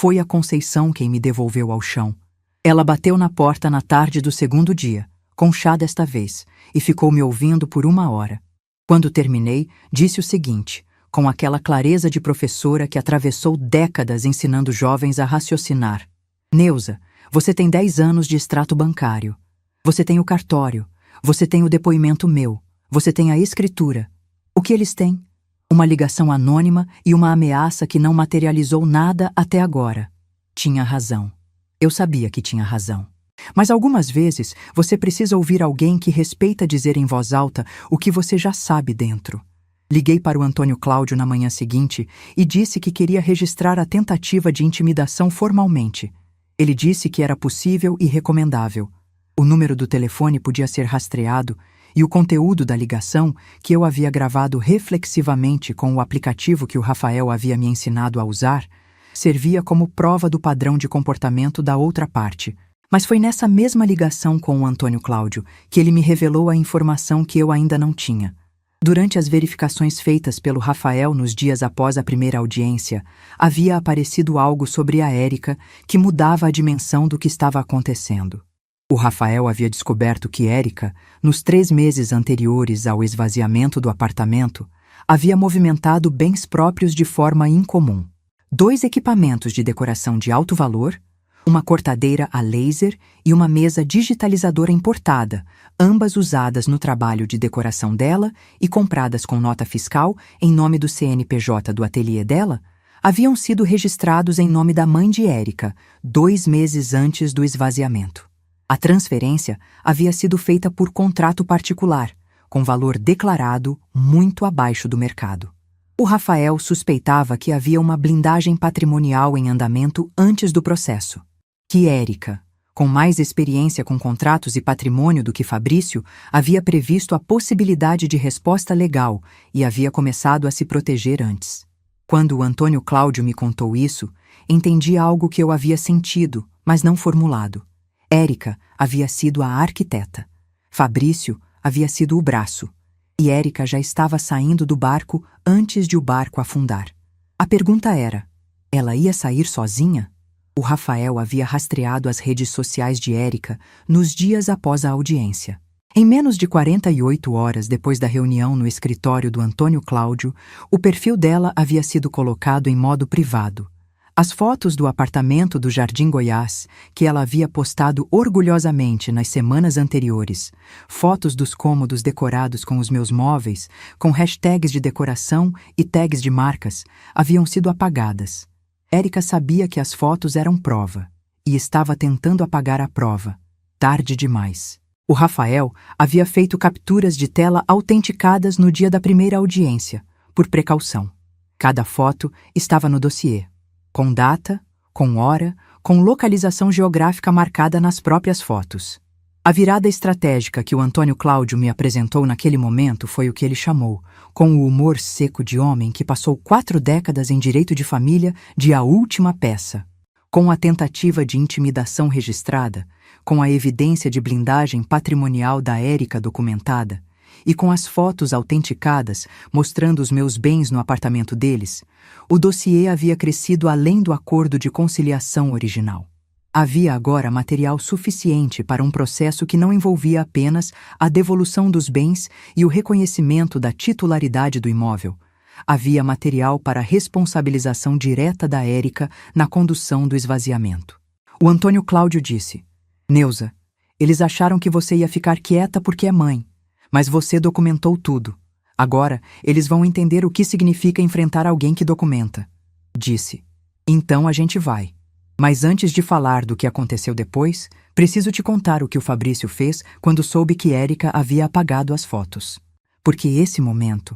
Foi a Conceição quem me devolveu ao chão. Ela bateu na porta na tarde do segundo dia, com chá desta vez, e ficou me ouvindo por 1 hora. Quando terminei, disse o seguinte, com aquela clareza de professora que atravessou décadas ensinando jovens a raciocinar. Neuza, você tem 10 anos de extrato bancário. Você tem o cartório. Você tem o depoimento meu. Você tem a escritura. O que eles têm? Uma ligação anônima e uma ameaça que não materializou nada até agora. Tinha razão. Eu sabia que tinha razão. Mas algumas vezes você precisa ouvir alguém que respeita dizer em voz alta o que você já sabe dentro. Liguei para o Antônio Cláudio na manhã seguinte e disse que queria registrar a tentativa de intimidação formalmente. Ele disse que era possível e recomendável. O número do telefone podia ser rastreado e o conteúdo da ligação, que eu havia gravado reflexivamente com o aplicativo que o Rafael havia me ensinado a usar, servia como prova do padrão de comportamento da outra parte. Mas foi nessa mesma ligação com o Antônio Cláudio que ele me revelou a informação que eu ainda não tinha. Durante as verificações feitas pelo Rafael nos dias após a primeira audiência, havia aparecido algo sobre a Érica que mudava a dimensão do que estava acontecendo. O Rafael havia descoberto que Érica, nos 3 meses anteriores ao esvaziamento do apartamento, havia movimentado bens próprios de forma incomum. 2 equipamentos de decoração de alto valor, uma cortadeira a laser e uma mesa digitalizadora importada, ambas usadas no trabalho de decoração dela e compradas com nota fiscal em nome do CNPJ do ateliê dela, haviam sido registrados em nome da mãe de Érica, 2 meses antes do esvaziamento. A transferência havia sido feita por contrato particular, com valor declarado muito abaixo do mercado. O Rafael suspeitava que havia uma blindagem patrimonial em andamento antes do processo. Que Érica, com mais experiência com contratos e patrimônio do que Fabrício, havia previsto a possibilidade de resposta legal e havia começado a se proteger antes. Quando o Antônio Cláudio me contou isso, entendi algo que eu havia sentido, mas não formulado. Érica havia sido a arquiteta. Fabrício havia sido o braço. E Érica já estava saindo do barco antes de o barco afundar. A pergunta era, ela ia sair sozinha? O Rafael havia rastreado as redes sociais de Érica nos dias após a audiência. Em menos de 48 horas depois da reunião no escritório do Antônio Cláudio, o perfil dela havia sido colocado em modo privado. As fotos do apartamento do Jardim Goiás, que ela havia postado orgulhosamente nas semanas anteriores, fotos dos cômodos decorados com os meus móveis, com hashtags de decoração e tags de marcas, haviam sido apagadas. Érica sabia que as fotos eram prova, e estava tentando apagar a prova. Tarde demais. O Rafael havia feito capturas de tela autenticadas no dia da primeira audiência, por precaução. Cada foto estava no dossiê. Com data, com hora, com localização geográfica marcada nas próprias fotos. A virada estratégica que o Antônio Cláudio me apresentou naquele momento foi o que ele chamou, com o humor seco de homem que passou 4 décadas em direito de família, de a última peça. Com a tentativa de intimidação registrada, com a evidência de blindagem patrimonial da Érica documentada, e com as fotos autenticadas mostrando os meus bens no apartamento deles, o dossiê havia crescido além do acordo de conciliação original. Havia agora material suficiente para um processo que não envolvia apenas a devolução dos bens e o reconhecimento da titularidade do imóvel. Havia material para a responsabilização direta da Érica na condução do esvaziamento. O Antônio Cláudio disse, Neuza, eles acharam que você ia ficar quieta porque é mãe. Mas você documentou tudo. Agora, eles vão entender o que significa enfrentar alguém que documenta. Disse. Então a gente vai. Mas antes de falar do que aconteceu depois, preciso te contar o que o Fabrício fez quando soube que Érica havia apagado as fotos. Porque esse momento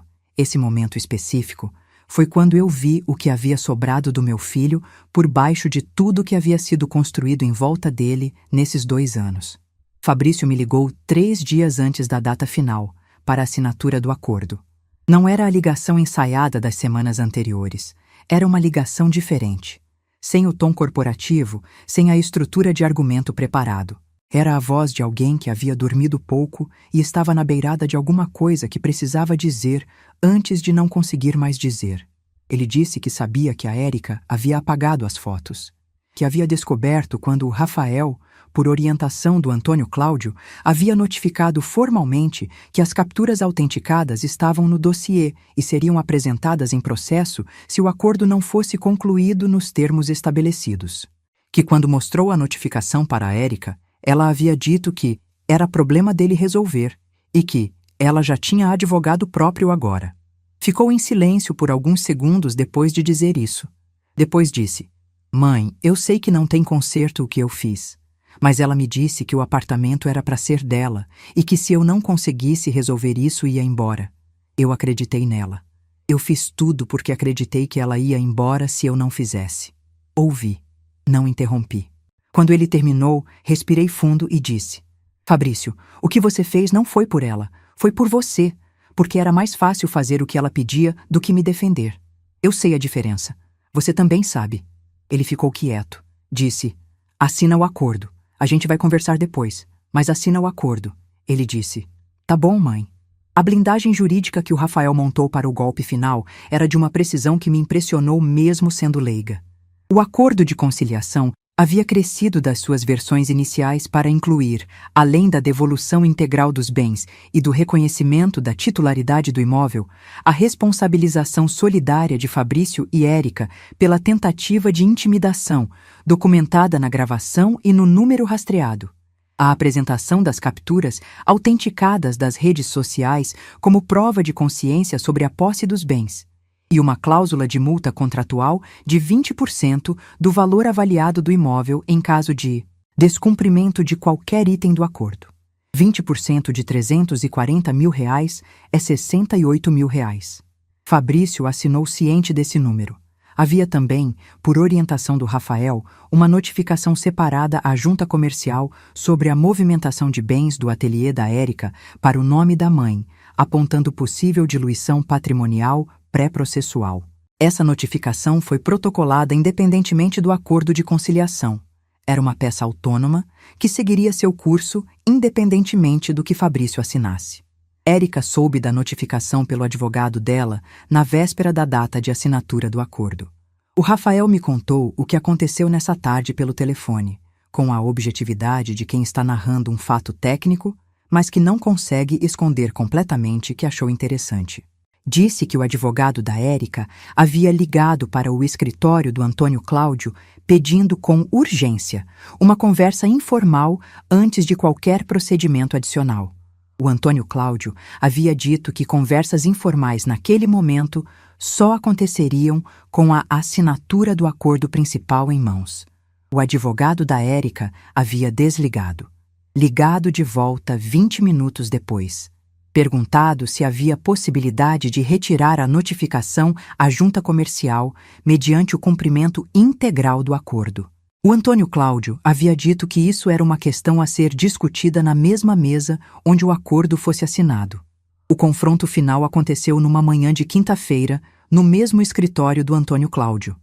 específico, foi quando eu vi o que havia sobrado do meu filho por baixo de tudo que havia sido construído em volta dele nesses 2 anos. Fabrício me ligou 3 dias antes da data final, para a assinatura do acordo. Não era a ligação ensaiada das semanas anteriores. Era uma ligação diferente. Sem o tom corporativo, sem a estrutura de argumento preparado. Era a voz de alguém que havia dormido pouco e estava na beirada de alguma coisa que precisava dizer antes de não conseguir mais dizer. Ele disse que sabia que a Érica havia apagado as fotos. que havia descoberto quando o Rafael, por orientação do Antônio Cláudio, havia notificado formalmente que as capturas autenticadas estavam no dossiê e seriam apresentadas em processo se o acordo não fosse concluído nos termos estabelecidos. Que quando mostrou a notificação para a Érica, ela havia dito que era problema dele resolver e que ela já tinha advogado próprio agora. Ficou em silêncio por alguns segundos depois de dizer isso. Depois disse: "Mãe, eu sei que não tem conserto o que eu fiz. Mas ela me disse que o apartamento era para ser dela e que se eu não conseguisse resolver isso ia embora. Eu acreditei nela. Eu fiz tudo porque acreditei que ela ia embora se eu não fizesse. Ouvi. Não interrompi. Quando ele terminou, respirei fundo e disse: Fabrício, o que você fez não foi por ela, foi por você, porque era mais fácil fazer o que ela pedia do que me defender. Eu sei a diferença. Você também sabe." Ele ficou quieto. Disse: "Assina o acordo. A gente vai conversar depois, mas assina o acordo." Ele disse: "Tá bom, mãe." A blindagem jurídica que o Rafael montou para o golpe final era de uma precisão que me impressionou mesmo sendo leiga. O acordo de conciliação havia crescido das suas versões iniciais para incluir, além da devolução integral dos bens e do reconhecimento da titularidade do imóvel, a responsabilização solidária de Fabrício e Érica pela tentativa de intimidação, documentada na gravação e no número rastreado, a apresentação das capturas autenticadas das redes sociais como prova de consciência sobre a posse dos bens, e uma cláusula de multa contratual de 20% do valor avaliado do imóvel em caso de descumprimento de qualquer item do acordo. 20% de R$340 mil é R$68 mil. Fabrício assinou ciente desse número. Havia também, por orientação do Rafael, uma notificação separada à junta comercial sobre a movimentação de bens do ateliê da Érica para o nome da mãe, apontando possível diluição patrimonial pré-processual. Essa notificação foi protocolada independentemente do acordo de conciliação. Era uma peça autônoma que seguiria seu curso independentemente do que Fabrício assinasse. Érica soube da notificação pelo advogado dela na véspera da data de assinatura do acordo. O Rafael me contou o que aconteceu nessa tarde pelo telefone, com a objetividade de quem está narrando um fato técnico, mas que não consegue esconder completamente que achou interessante. Disse que o advogado da Érica havia ligado para o escritório do Antônio Cláudio pedindo com urgência uma conversa informal antes de qualquer procedimento adicional. O Antônio Cláudio havia dito que conversas informais naquele momento só aconteceriam com a assinatura do acordo principal em mãos. O advogado da Érica havia desligado. Ligado de volta 20 minutos depois. Perguntado se havia possibilidade de retirar a notificação à junta comercial mediante o cumprimento integral do acordo. O Antônio Cláudio havia dito que isso era uma questão a ser discutida na mesma mesa onde o acordo fosse assinado. O confronto final aconteceu numa manhã de quinta-feira, no mesmo escritório do Antônio Cláudio.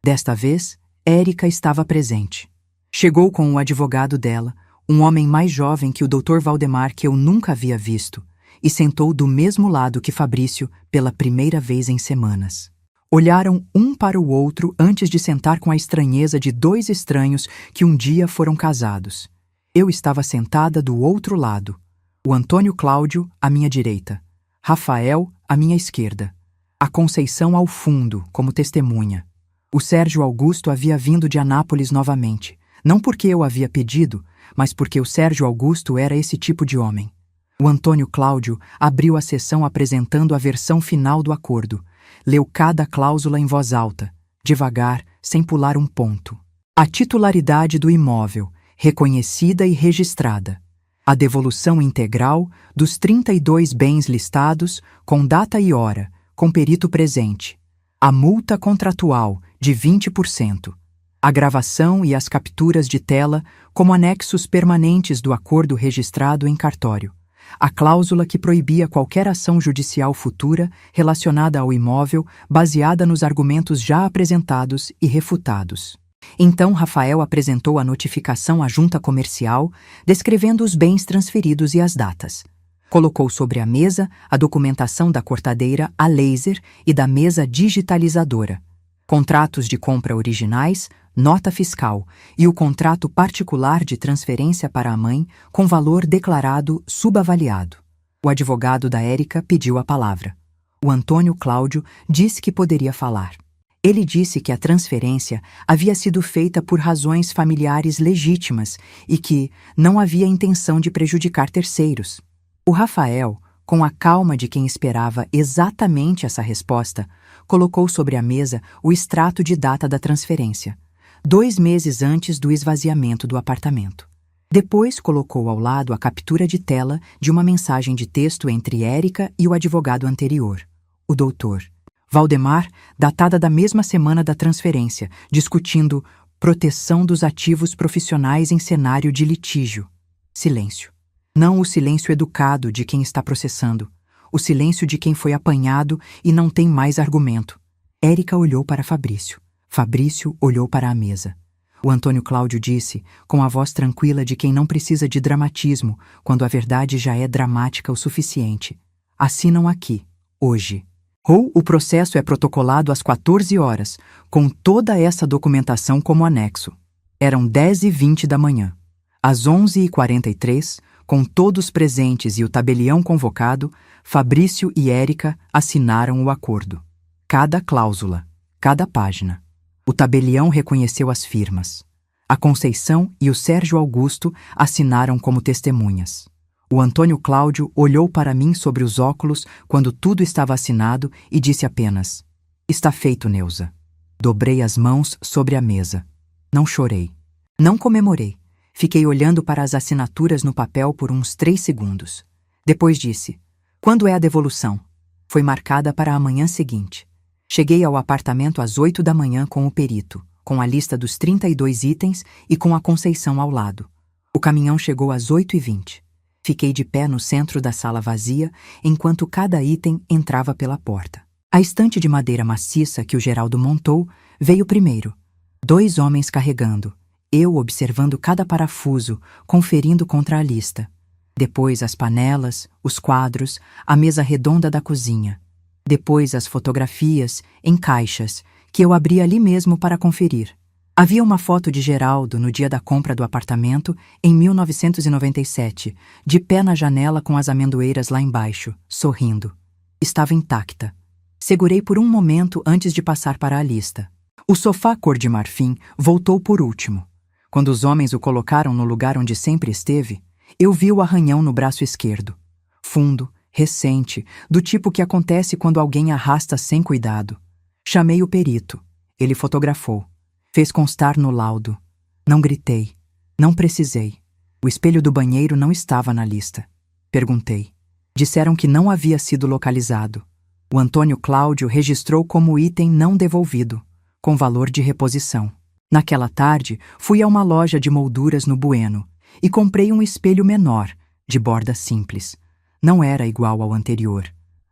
Desta vez, Érica estava presente. Chegou com o advogado dela, um homem mais jovem que o Dr. Valdemar que eu nunca havia visto, e sentou do mesmo lado que Fabrício pela primeira vez em semanas. Olharam um para o outro antes de sentar com a estranheza de dois estranhos que um dia foram casados. Eu estava sentada do outro lado, o Antônio Cláudio à minha direita, Rafael à minha esquerda, a Conceição ao fundo, como testemunha. O Sérgio Augusto havia vindo de Anápolis novamente, não porque eu havia pedido, mas porque o Sérgio Augusto era esse tipo de homem. O Antônio Cláudio abriu a sessão apresentando a versão final do acordo. Leu cada cláusula em voz alta, devagar, sem pular um ponto. A titularidade do imóvel, reconhecida e registrada. A devolução integral dos 32 bens listados, com data e hora, com perito presente. A multa contratual, de 20%. A gravação e as capturas de tela como anexos permanentes do acordo registrado em cartório. A cláusula que proibia qualquer ação judicial futura relacionada ao imóvel baseada nos argumentos já apresentados e refutados. Então Rafael apresentou a notificação à junta comercial, descrevendo os bens transferidos e as datas. Colocou sobre a mesa a documentação da cortadeira a laser e da mesa digitalizadora. contratos de compra originais, nota fiscal e o contrato particular de transferência para a mãe com valor declarado subavaliado. O advogado da Érica pediu a palavra. O Antônio Cláudio disse que poderia falar. Ele disse que a transferência havia sido feita por razões familiares legítimas e que não havia intenção de prejudicar terceiros. O Rafael, com a calma de quem esperava exatamente essa resposta, colocou sobre a mesa o extrato de data da transferência, 2 meses antes do esvaziamento do apartamento. Depois colocou ao lado a captura de tela de uma mensagem de texto entre Érica e o advogado anterior, o doutor Valdemar, datada da mesma semana da transferência, discutindo proteção dos ativos profissionais em cenário de litígio. Silêncio. Não o silêncio educado de quem está processando, o silêncio de quem foi apanhado e não tem mais argumento. Érica olhou para Fabrício. Fabrício olhou para a mesa. O Antônio Cláudio disse, com a voz tranquila de quem não precisa de dramatismo, quando a verdade já é dramática o suficiente. Assinam aqui, hoje. Ou o processo é protocolado às 14 horas, com toda essa documentação como anexo. Eram 10h20 da manhã. Às 11h43, com todos presentes e o tabelião convocado, Fabrício e Érica assinaram o acordo. Cada cláusula, cada página. O tabelião reconheceu as firmas. A Conceição e o Sérgio Augusto assinaram como testemunhas. O Antônio Cláudio olhou para mim sobre os óculos quando tudo estava assinado e disse apenas: "Está feito, Neuza." Dobrei as mãos sobre a mesa. Não chorei. Não comemorei. Fiquei olhando para as assinaturas no papel por uns 3 segundos. Depois disse: "Quando é a devolução?" Foi marcada para a manhã seguinte. Cheguei ao apartamento às 8 da manhã com o perito, com a lista dos 32 itens e com a Conceição ao lado. O caminhão chegou às 8h20. Fiquei de pé no centro da sala vazia, enquanto cada item entrava pela porta. A estante de madeira maciça que o Geraldo montou veio primeiro. 2 homens carregando, eu observando cada parafuso, conferindo contra a lista. Depois as panelas, os quadros, a mesa redonda da cozinha. Depois as fotografias, em caixas, que eu abri ali mesmo para conferir. Havia uma foto de Geraldo no dia da compra do apartamento, em 1997, de pé na janela com as amendoeiras lá embaixo, sorrindo. Estava intacta. Segurei por um momento antes de passar para a lista. O sofá cor de marfim voltou por último. Quando os homens o colocaram no lugar onde sempre esteve, eu vi o arranhão no braço esquerdo. Fundo, recente, do tipo que acontece quando alguém arrasta sem cuidado. Chamei o perito. Ele fotografou. Fez constar no laudo. Não gritei. Não precisei. O espelho do banheiro não estava na lista. Perguntei. Disseram que não havia sido localizado. O Antônio Cláudio registrou como item não devolvido, com valor de reposição. Naquela tarde, fui a uma loja de molduras no Bueno e comprei um espelho menor, de borda simples. Não era igual ao anterior.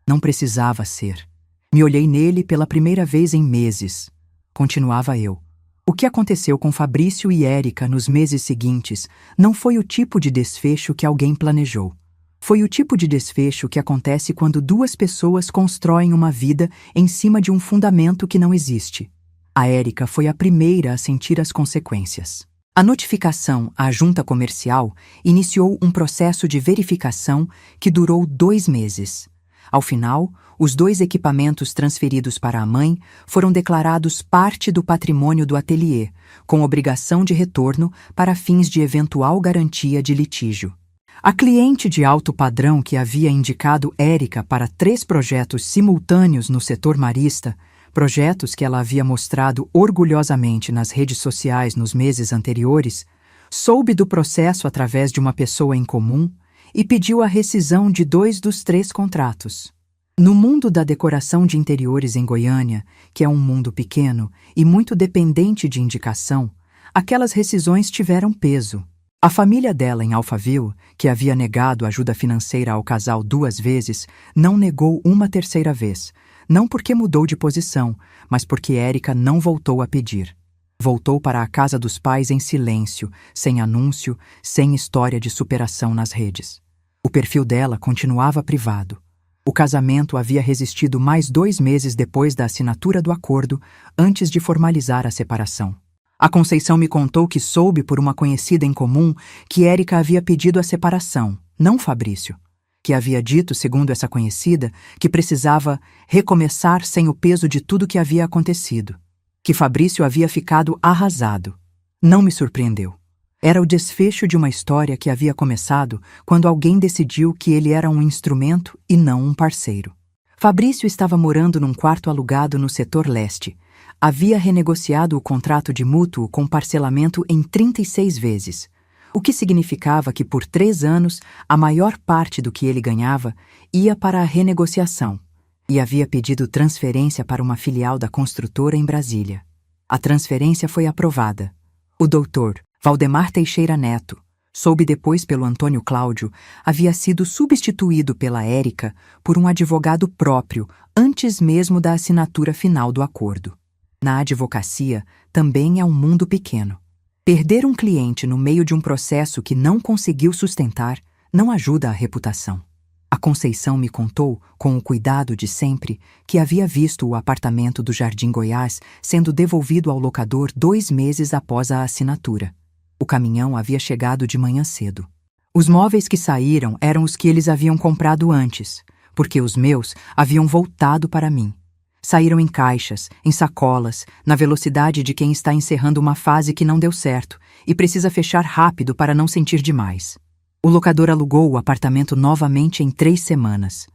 Não precisava ser. Me olhei nele pela primeira vez em meses. Continuava eu. O que aconteceu com Fabrício e Érica nos meses seguintes não foi o tipo de desfecho que alguém planejou. Foi o tipo de desfecho que acontece quando 2 pessoas constroem uma vida em cima de um fundamento que não existe. A Érica foi a primeira a sentir as consequências. A notificação à junta comercial iniciou um processo de verificação que durou 2 meses. Ao final, os 2 equipamentos transferidos para a mãe foram declarados parte do patrimônio do ateliê, com obrigação de retorno para fins de eventual garantia de litígio. A cliente de alto padrão que havia indicado Érica para 3 projetos simultâneos no setor marista, projetos que ela havia mostrado orgulhosamente nas redes sociais nos meses anteriores, soube do processo através de uma pessoa em comum e pediu a rescisão de 2 dos 3 contratos. No mundo da decoração de interiores em Goiânia, que é um mundo pequeno e muito dependente de indicação, aquelas rescisões tiveram peso. A família dela em Alphaville, que havia negado ajuda financeira ao casal 2 vezes, não negou uma 3ª vez, não porque mudou de posição, mas porque Érica não voltou a pedir. Voltou para a casa dos pais em silêncio, sem anúncio, sem história de superação nas redes. O perfil dela continuava privado. O casamento havia resistido mais 2 meses depois da assinatura do acordo, antes de formalizar a separação. A Conceição me contou que soube por uma conhecida em comum que Érica havia pedido a separação, não Fabrício, que havia dito, segundo essa conhecida, que precisava recomeçar sem o peso de tudo que havia acontecido, que Fabrício havia ficado arrasado. Não me surpreendeu. Era o desfecho de uma história que havia começado quando alguém decidiu que ele era um instrumento e não um parceiro. Fabrício estava morando num quarto alugado no setor leste. Havia renegociado o contrato de mútuo com parcelamento em 36 vezes, o que significava que por 3 anos a maior parte do que ele ganhava ia para a renegociação, e havia pedido transferência para uma filial da construtora em Brasília. A transferência foi aprovada. O doutor Valdemar Teixeira Neto, soube depois pelo Antônio Cláudio, havia sido substituído pela Érica por um advogado próprio antes mesmo da assinatura final do acordo. Na advocacia, também é um mundo pequeno. Perder um cliente no meio de um processo que não conseguiu sustentar não ajuda a reputação. A Conceição me contou, com o cuidado de sempre, que havia visto o apartamento do Jardim Goiás sendo devolvido ao locador 2 meses após a assinatura. O caminhão havia chegado de manhã cedo. Os móveis que saíram eram os que eles haviam comprado antes, porque os meus haviam voltado para mim. Saíram em caixas, em sacolas, na velocidade de quem está encerrando uma fase que não deu certo e precisa fechar rápido para não sentir demais. O locador alugou o apartamento novamente em 3 semanas.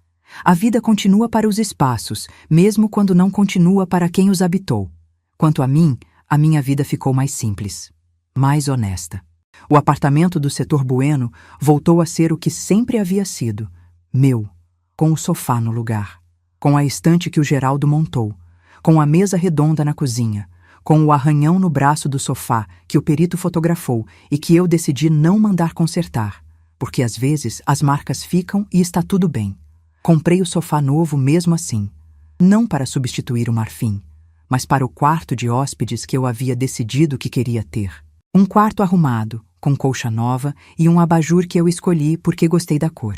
A vida continua para os espaços, mesmo quando não continua para quem os habitou. Quanto a mim, a minha vida ficou mais simples, mais honesta. O apartamento do setor Bueno voltou a ser o que sempre havia sido, meu, com o sofá no lugar, com a estante que o Geraldo montou, com a mesa redonda na cozinha, com o arranhão no braço do sofá que o perito fotografou e que eu decidi não mandar consertar, porque às vezes as marcas ficam e está tudo bem. Comprei o sofá novo mesmo assim, não para substituir o marfim, mas para o quarto de hóspedes que eu havia decidido que queria ter. Um quarto arrumado, com colcha nova e um abajur que eu escolhi porque gostei da cor.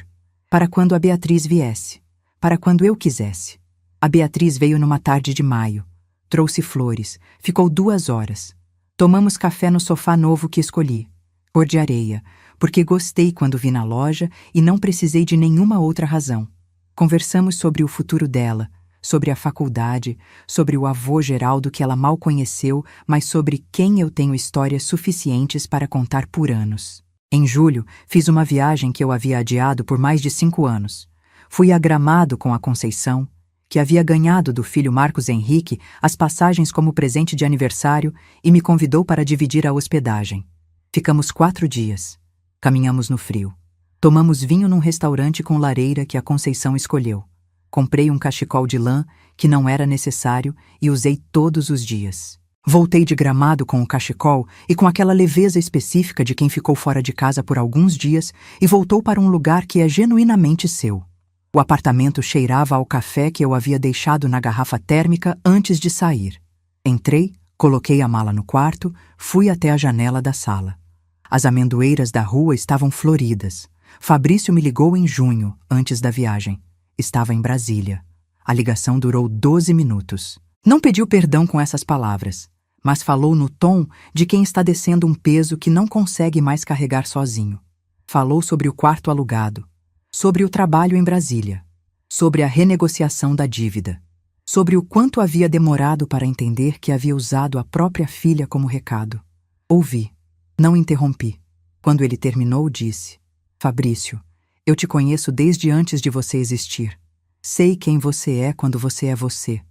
Para quando a Beatriz viesse. Para quando eu quisesse. A Beatriz veio numa tarde de maio. Trouxe flores. Ficou 2 horas. Tomamos café no sofá novo que escolhi. Cor de areia, porque gostei quando vi na loja e não precisei de nenhuma outra razão. Conversamos sobre o futuro dela, sobre a faculdade, sobre o avô Geraldo que ela mal conheceu, mas sobre quem eu tenho histórias suficientes para contar por anos. Em julho, fiz uma viagem que eu havia adiado por mais de 5 anos. Fui a Gramado com a Conceição, que havia ganhado do filho Marcos Henrique as passagens como presente de aniversário e me convidou para dividir a hospedagem. Ficamos 4 dias. Caminhamos no frio. Tomamos vinho num restaurante com lareira que a Conceição escolheu. Comprei um cachecol de lã, que não era necessário, e usei todos os dias. Voltei de Gramado com o cachecol e com aquela leveza específica de quem ficou fora de casa por alguns dias e voltou para um lugar que é genuinamente seu. O apartamento cheirava ao café que eu havia deixado na garrafa térmica antes de sair. Entrei, coloquei a mala no quarto, fui até a janela da sala. As amendoeiras da rua estavam floridas. Fabrício me ligou em junho, antes da viagem. Estava em Brasília. A ligação durou 12 minutos. Não pediu perdão com essas palavras, mas falou no tom de quem está descendo um peso que não consegue mais carregar sozinho. Falou sobre o quarto alugado, sobre o trabalho em Brasília, sobre a renegociação da dívida, sobre o quanto havia demorado para entender que havia usado a própria filha como recado. Ouvi. Não interrompi. Quando ele terminou, disse: Fabrício, eu te conheço desde antes de você existir. Sei quem você é quando você é você.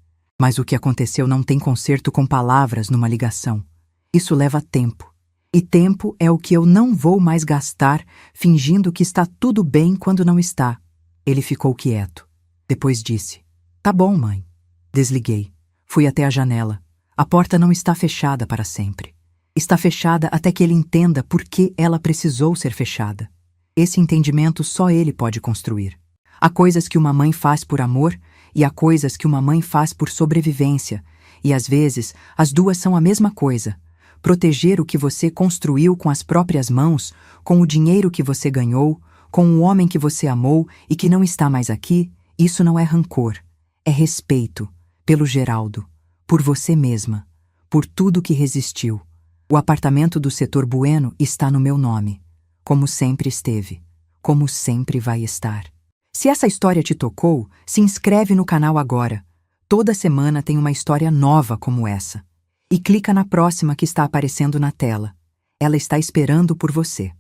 Mas o que aconteceu não tem conserto com palavras numa ligação. Isso leva tempo. E tempo é o que eu não vou mais gastar fingindo que está tudo bem quando não está. Ele ficou quieto. Depois disse: Tá bom, mãe. Desliguei. Fui até a janela. A porta não está fechada para sempre. Está fechada até que ele entenda por que ela precisou ser fechada. Esse entendimento só ele pode construir. Há coisas que uma mãe faz por amor e há coisas que uma mãe faz por sobrevivência, e às vezes as duas são a mesma coisa. Proteger o que você construiu com as próprias mãos, com o dinheiro que você ganhou, com o homem que você amou e que não está mais aqui, Isso não é rancor, é respeito pelo Geraldo, por você mesma, por tudo que resistiu. O apartamento do setor Bueno está no meu nome, como sempre esteve, como sempre vai estar. Se essa história te tocou, se inscreve no canal agora. Toda semana tem uma história nova como essa. E clica na próxima que está aparecendo na tela. Ela está esperando por você.